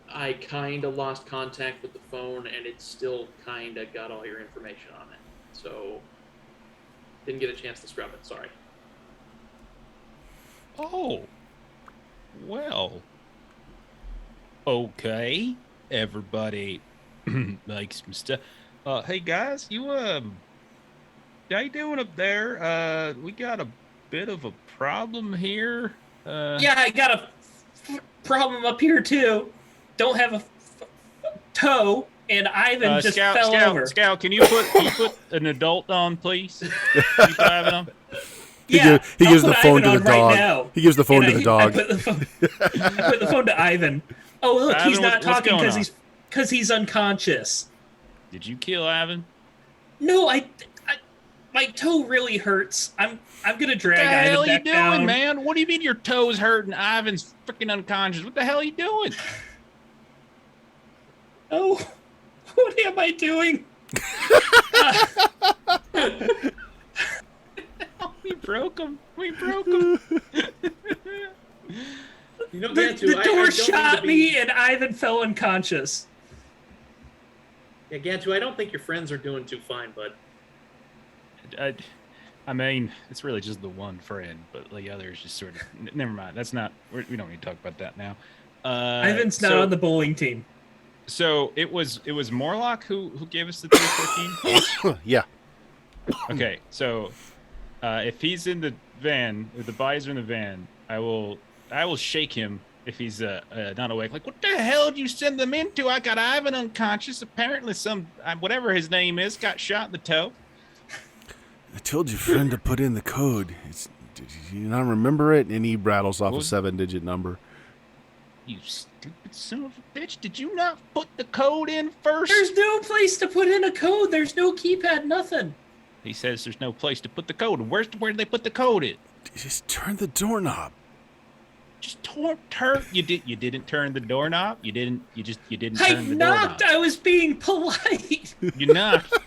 I kind of lost contact with the phone, and it still kind of got all your information on it. So, didn't get a chance to scrub it. Sorry. Oh. Well. Okay. Everybody likes some stuff. Hey guys, how you doing up there? We got a bit of a problem here. Yeah, I got a problem up here too. Don't have a toe, and Ivan just fell over. Scout, can you put an adult on, please? You put Ivan on? He gives the phone to the dog. Right, he gives the phone to the dog. I put the phone to Ivan. Oh, look, Ivan, he's not talking because he's unconscious. Did you kill Ivan? No, my toe really hurts. I'm gonna drag Ivan back down. What the hell are you doing, man? What do you mean your toe's hurting? Ivan's freaking unconscious. What the hell are you doing? Oh, what am I doing? We broke him. The door shot me and Ivan fell unconscious. Yeah, Gantu, I don't think your friends are doing too fine, bud. I mean, it's really just the one friend, but the other is just sort of... Never mind. That's not... We don't need to talk about that now. Ivan's not on the bowling team. So it was Morlock who gave us the 215? Yeah. Okay, so if he's in the van, if the bodies are in the van, I will shake him if he's not awake. Like, what the hell did you send them into? I got Ivan unconscious. Apparently some, whatever his name is, got shot in the toe. I told your friend to put in the code. Did you not remember it? And he rattles off a 7-digit number. You stupid son of a bitch. Did you not put the code in first? There's no place to put in a code. There's no keypad, nothing. He says there's no place to put the code. Where did they put the code in? Just turn the doorknob. Just turn. You didn't turn the doorknob. You didn't turn the doorknob. I knocked. I was being polite. You knocked.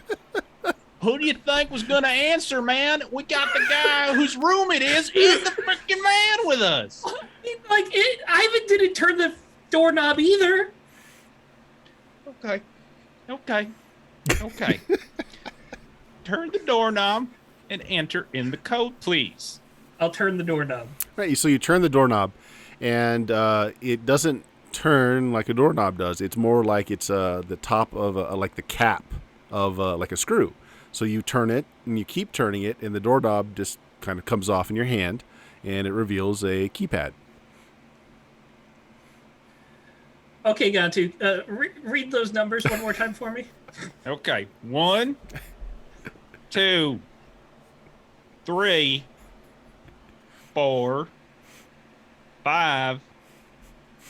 Who do you think was gonna answer, man? We got the guy whose room it is in the freaking van with us. Ivan didn't turn the doorknob either. Okay. Turn the doorknob and enter in the code, please. I'll turn the doorknob. Right, so you turn the doorknob, and it doesn't turn like a doorknob does. It's more like it's the top of like the cap of like a screw. So you turn it, and you keep turning it, and the doorknob just kind of comes off in your hand, and it reveals a keypad. Okay, Gantu, read those numbers one more time for me. Okay, 1, 2, 3, 4, 5,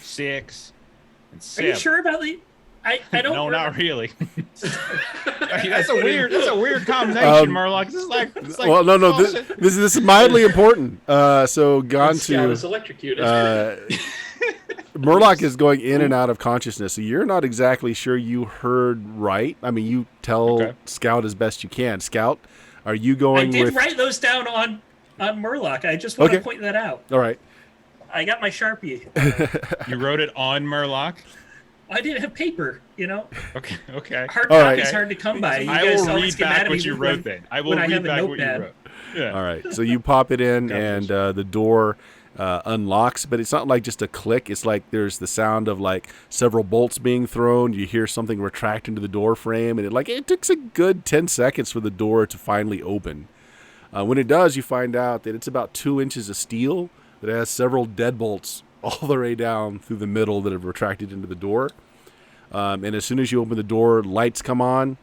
6, and Are 7. you sure about the? I don't. No, remember. not really. That's a weird combination, Murlock. This is like, it's like well, no. bullshit. This is mildly important. So And Scout Gantu, is electrocuted. Murlock is going in and out of consciousness, so you're not exactly sure you heard right. I mean, you tell Scout as best you can. Scout, are you I going did with? write those down on Murlock. I just want to Okay. point that out. All right. I got my Sharpie. You wrote it on Murlock? I didn't have paper, Okay. Hard All right. copy's hard to come by. You I guys will always read get mad back at what me you when- wrote then. I will when I read have a back what you notepad. wrote. Yeah. All right. So you pop it in, God and bless the door unlocks, but it's not like just a click. It's like there's the sound of like several bolts being thrown. You hear something retract into the door frame, and it takes a good 10 seconds for the door to finally open. When it does, you find out that it's about 2 inches of steel that has several deadbolts all the way down through the middle that have retracted into the door. And as soon as you open the door, lights come on.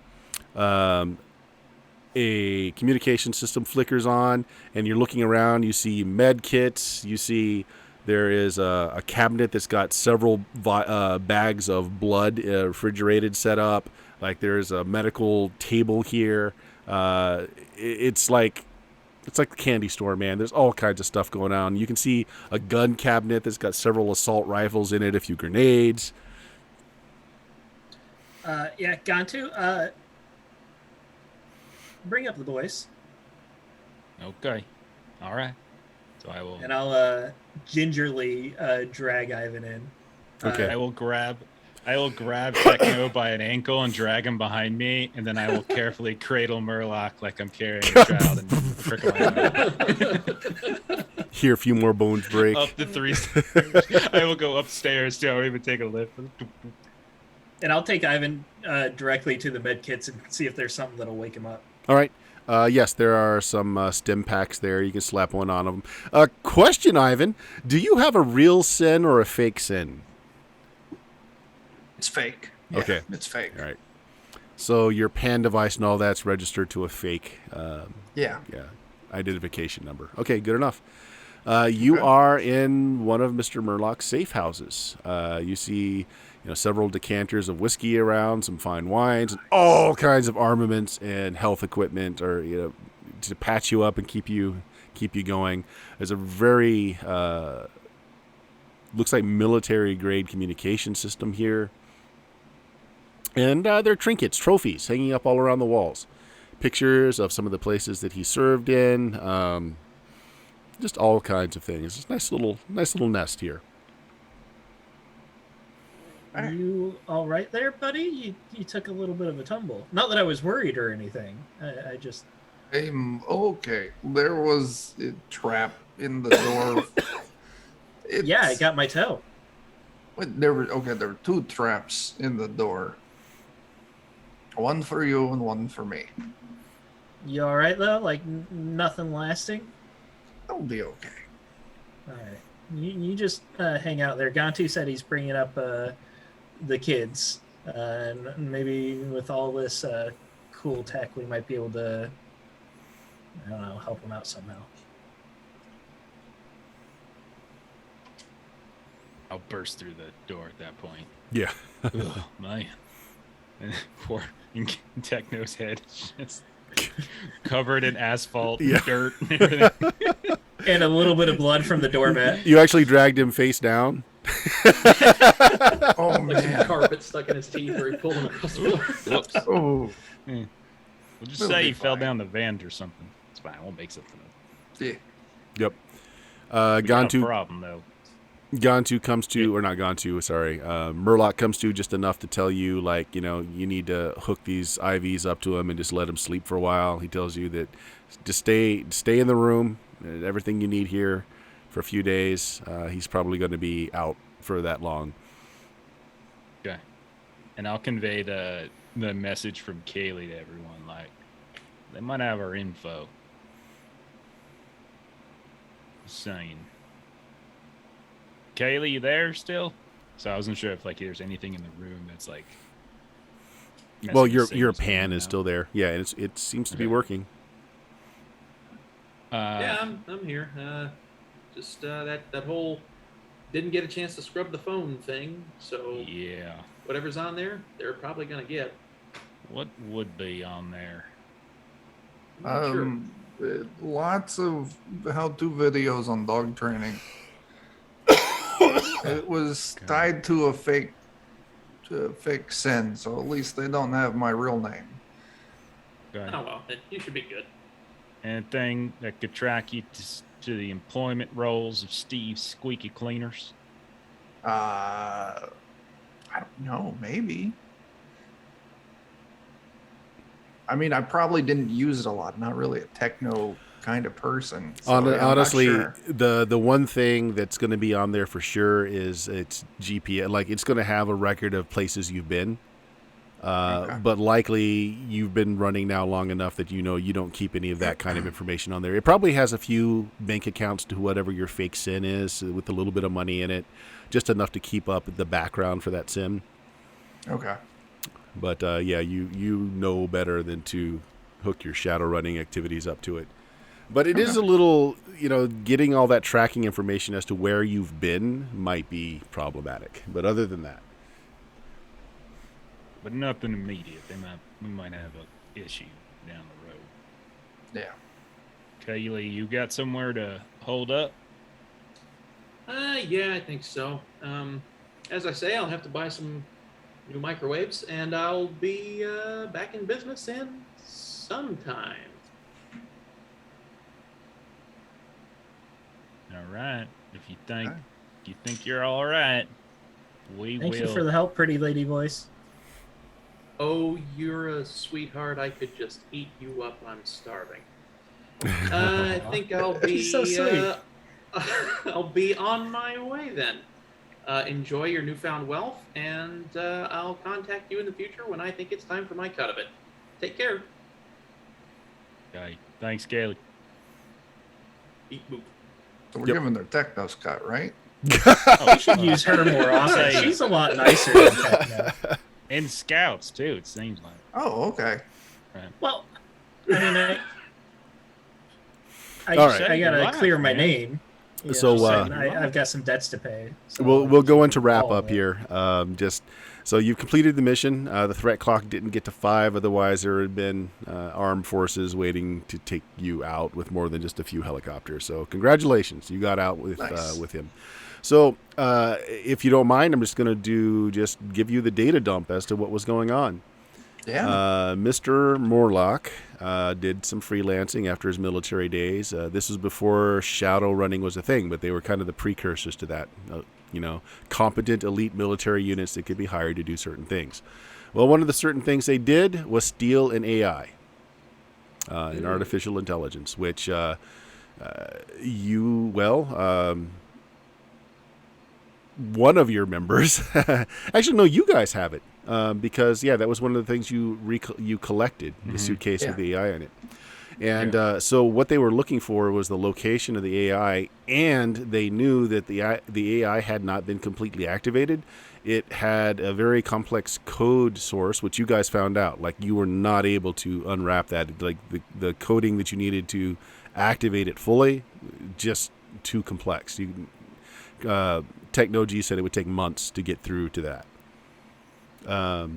A communication system flickers on, and you're looking around. You see med kits. You see there is a cabinet that's got several bags of blood refrigerated set up. Like there's a medical table here. It's like a candy store, man. There's all kinds of stuff going on. You can see a gun cabinet that's got several assault rifles in it, a few grenades. Yeah, Gantu, bring up the boys, Okay. All right. So I will. and I'll gingerly drag Ivan in. Okay. I will grab Techno by an ankle and drag him behind me, and then I will carefully cradle Murlock like I'm carrying a child and trickle him out. Hear a few more bones break. Up the 3 stairs. I will go upstairs too. I won't even take a lift. And I'll take Ivan directly to the med kits and see if there's something that'll wake him up. All right. Yes, there are some stim packs there. You can slap one on them. Question, Ivan. Do you have a real sin or a fake sin? It's fake. Yeah, Okay. It's fake. All right. So your PAN device and all that's registered to a fake Yeah. identification number. Okay, good enough. You are in one of Mr. Murlock's safe houses. You see several decanters of whiskey around, some fine wines, and all kinds of armaments and health equipment, or to patch you up and keep you going. There's a very looks like military grade communication system here, and there are trinkets, trophies hanging up all around the walls, pictures of some of the places that he served in, just all kinds of things. It's a nice little nest here. You all right there, buddy? You took a little bit of a tumble. Not that I was worried or anything. I just... Okay. There was a trap in the door. Yeah, I got my toe. There were 2 traps in the door. One for you and one for me. You all right, though? Like, nothing lasting? I'll be okay. All right. You just hang out there. Gantu said he's bringing up the kids. And maybe with all this cool tech, we might be able to, I don't know, help them out somehow. I'll burst through the door at that point. Yeah. Oh, man. And poor Techno's head is just covered in asphalt, dirt, and everything. And a little bit of blood from the doormat. You actually dragged him face down. Oh Like some man. carpet stuck in his teeth or he pulled him across the floor. Whoops. Oh. We'll just It'll say be he fell fine. down the vent or something. It's fine. I won't make something up. Yeah. Yep. We got a Gantu problem though. comes to, or not Gantu, sorry. Murlock comes to just enough to tell you, like, you need to hook these IVs up to him and just let him sleep for a while. He tells you that just stay in the room, everything you need here for a few days. He's probably going to be out for that long. Okay. And I'll convey the message from Kaylee to everyone. Like, they might have our info. Just saying. Kaylee, you there still? So I wasn't sure if there's anything in the room that's like. Well, messing the your signals pan in is and still there. Yeah, and it seems to be Okay. working. out. Yeah, I'm here. Just that whole didn't get a chance to scrub the phone thing, so Yeah. whatever's on there, they're probably gonna get. What would be on there? I'm not sure. Lots of how-to videos on dog training. It was Okay. tied to a fake sin, so at least they don't have my real name. Okay. Oh well, then you should be good. Anything that could track you to the employment roles of Steve's Squeaky Cleaners? I don't know, maybe. I mean, I probably didn't use it a lot. Not really a techno kind of person. So, yeah, I'm not Honestly, sure. the one thing that's going to be on there for sure is it's GPS. Like, it's going to have a record of places you've been. Okay. But likely you've been running now long enough that you know you don't keep any of that kind of information on there. It probably has a few bank accounts to whatever your fake SIN is with a little bit of money in it, just enough to keep up the background for that SIN. Okay. But yeah, you know better than to hook your shadow running activities up to it. But it is a little, getting all that tracking information as to where you've been might be problematic. But other than that, But nothing immediate. We might have an issue down the road. Yeah. Kaylee, you got somewhere to hold up? Yeah, I think so. As I say, I'll have to buy some new microwaves, and I'll be back in business in some time. All right. If you think you're all right, we Thank will. you for the help, pretty lady voice. Oh, you're a sweetheart. I could just eat you up. I'm starving. I think I'll be So sweet. I'll be on my way then. Enjoy your newfound wealth, and I'll contact you in the future when I think it's time for my cut of it. Take care. Okay. Thanks, Kaylee. Eat boop. So we're Yep. giving their technos cut, right? We should use her more often. She's a lot nicer than Techno. And scouts, too, it seems like. Oh, okay. Well, I mean, All right. I gotta Relax, clear my man. name. You So, know, uh, I've got some debts to pay. So we'll go into wrap all up of it. here. So you've completed the mission. The threat clock didn't get to 5. Otherwise, there had been armed forces waiting to take you out with more than just a few helicopters. So congratulations, you got out with Nice. with him. So if you don't mind, I'm just going to give you the data dump as to what was going on. Yeah. Mr. Murlock did some freelancing after his military days. This was before shadow running was a thing, but they were kind of the precursors to that. Competent elite military units that could be hired to do certain things. Well, one of the certain things they did was steal an AI, an artificial intelligence, which one of your members, actually, no, you guys have it. Because that was one of the things you collected, the suitcase with the AI in it, and so what they were looking for was the location of the AI, and they knew that the AI had not been completely activated. It had a very complex code source, which you guys found out. Like, you were not able to unwrap that. Like, the coding that you needed to activate it fully, just too complex. Techno G said it would take months to get through to that. So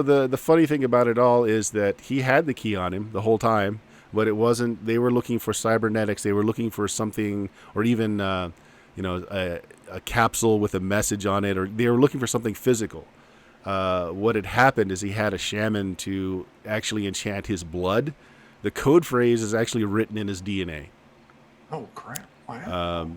the funny thing about it all is that he had the key on him the whole time, but it wasn't. They were looking for cybernetics. They were looking for something, or even a capsule with a message on it, or they were looking for something physical. What had happened is he had a shaman to actually enchant his blood. The code phrase is actually written in his DNA. Oh, crap. Wow.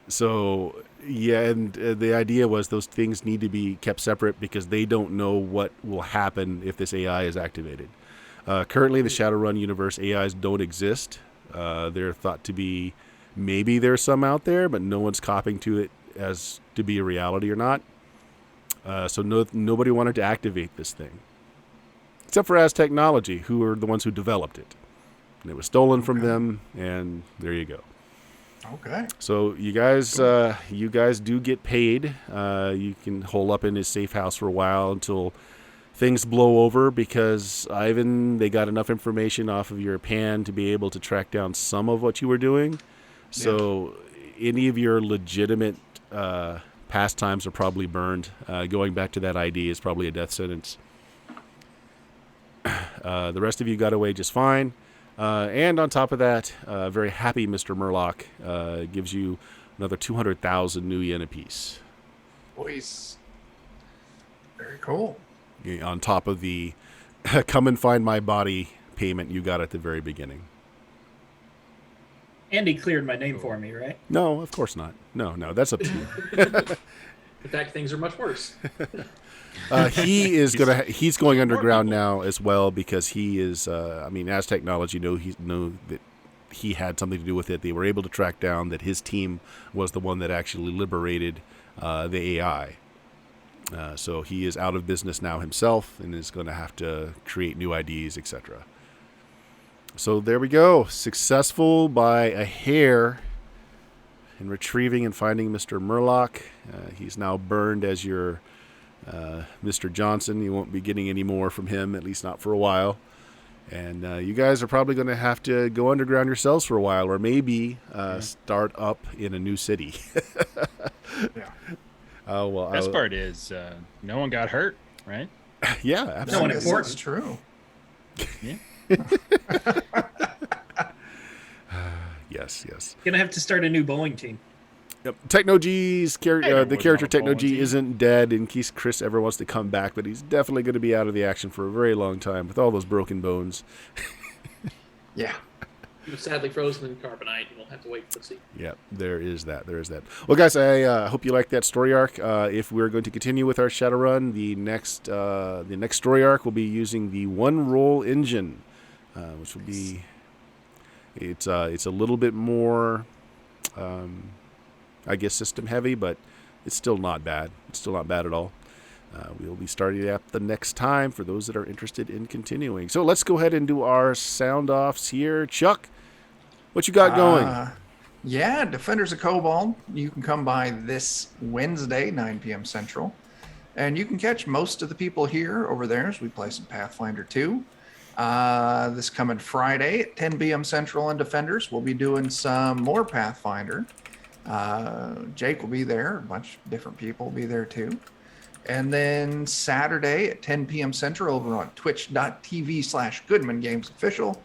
So, and the idea was those things need to be kept separate because they don't know what will happen if this AI is activated. Currently, in the Shadowrun universe, AIs don't exist. They're thought to be, maybe there's some out there, but no one's copying to it as to be a reality or not. So nobody wanted to activate this thing. Except for As Technology, who are the ones who developed it. And it was stolen from them, and there you go. Okay. So you guys do get paid. You can hole up in his safe house for a while until things blow over, because Ivan, they got enough information off of your pan to be able to track down some of what you were doing. So any of your legitimate pastimes are probably burned. Going back to that ID is probably a death sentence. The rest of you got away just fine. And on top of that, very happy Mr. Murlock gives you another 200,000 new yen apiece. Boys. Very cool. On top of the come and find my body payment you got at the very beginning. Andy cleared my name for me, right? No, of course not. No, that's up to you. In fact, things are much worse. He's going underground now as well because he is. As technology know that he had something to do with it. They were able to track down that his team was the one that actually liberated the AI. So he is out of business now himself and is going to have to create new IDs, etc. So there we go. Successful by a hair in retrieving and finding Mr. Murlock. He's now burned as your Mr. Johnson. You won't be getting any more from him, at least not for a while. And you guys are probably going to have to go underground yourselves for a while, or maybe start up in a new city. Yeah. Best part is no one got hurt, right? Yeah, No one absolutely. important. That's true. Yeah. Yes. Gonna have to start a new bowling team. Yep. Techno-G's Hey, there the was character not a bowling Techno-G team. isn't dead in case Chris ever wants to come back, but he's definitely going to be out of the action for a very long time with all those broken bones. Yeah. He was sadly frozen in carbonite. We'll have to wait to see. Yeah, there is that. Well, guys, I hope you like that story arc. If we're going to continue with our Shadowrun, the next story arc will be using the one roll engine, which will be it's a little bit more, I guess, system heavy, but it's still not bad. It's still not bad at all. We'll be starting up the next time for those that are interested in continuing. So let's go ahead and do our sound offs here. Chuck, what you got going? Yeah, Defenders of Cobalt. You can come by this Wednesday, 9 p.m. Central. And you can catch most of the people here over there as we play some Pathfinder 2. This coming Friday at 10 p.m. Central on Defenders, we'll be doing some more Pathfinder. Jake will be there. A bunch of different people will be there too. And then Saturday at 10 p.m. Central over on twitch.tv/Goodman Games Official,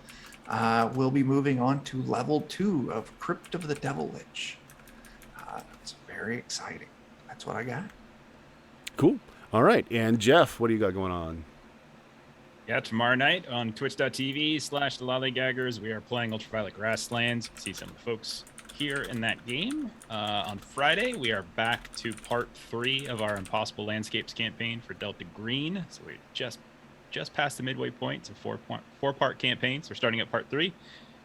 we'll be moving on to level 2 of Crypt of the Devil Lich. It's very exciting. That's what I got. Cool. All right. And Jeff, what do you got going on? Yeah, tomorrow night on twitch.tv/The Lollygaggers, we are playing Ultraviolet Grasslands. You can see some of the folks here in that game. On Friday, we are back to part 3 of our Impossible Landscapes campaign for Delta Green. So we're just past the midway point. It's a four-part campaign. So we're starting at part 3.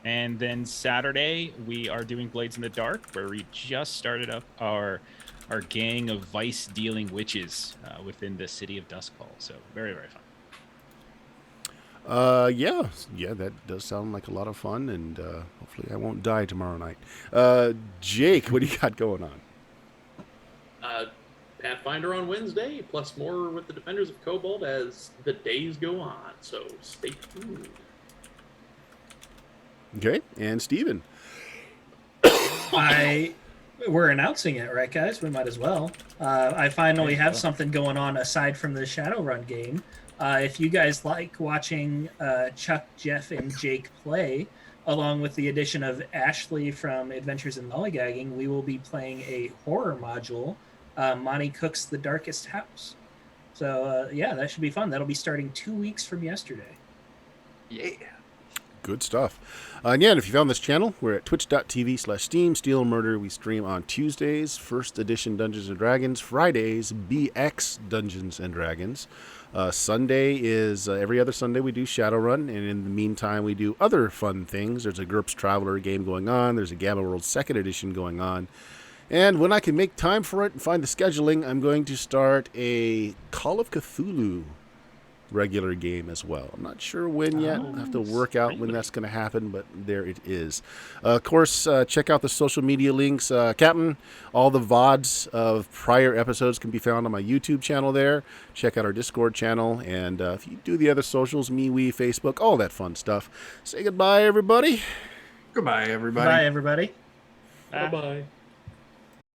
And then Saturday, we are doing Blades in the Dark, where we just started up our gang of vice-dealing witches within the city of Duskhall. So very, very fun. Yeah, that does sound like a lot of fun, and hopefully I won't die tomorrow night. Jake, what do you got going on? Pathfinder on Wednesday, plus more with the Defenders of Cobalt as the days go on. So stay tuned. Okay, and Steven. We're announcing it, right, guys? We might as well. I finally have something going on aside from the Shadowrun game. If you guys like watching Chuck, Jeff, and Jake play, along with the addition of Ashley from Adventures in Lollygagging, we will be playing a horror module, Monty Cook's The Darkest House. So, that should be fun. That'll be starting 2 weeks from yesterday. Yeah. Good stuff. And if you found this channel, we're at twitch.tv/Steam Steel Murder. We stream on Tuesdays, First Edition Dungeons & Dragons. Fridays, BX Dungeons & Dragons. Sunday is every other Sunday we do Shadowrun, and in the meantime we do other fun things. There's a GURPS Traveler game going on. There's a Gamma World 2nd Edition going on. And when I can make time for it and find the scheduling, I'm going to start a Call of Cthulhu regular game as well. I'm not sure when yet. I'll have to work out when that's going to happen, but there it is. Of course, check out the social media links. Captain, all the VODs of prior episodes can be found on my YouTube channel there. Check out our Discord channel, and if you do the other socials, MeWe, Facebook, all that fun stuff. Say goodbye, everybody. Goodbye, everybody. Bye, everybody. Bye-bye.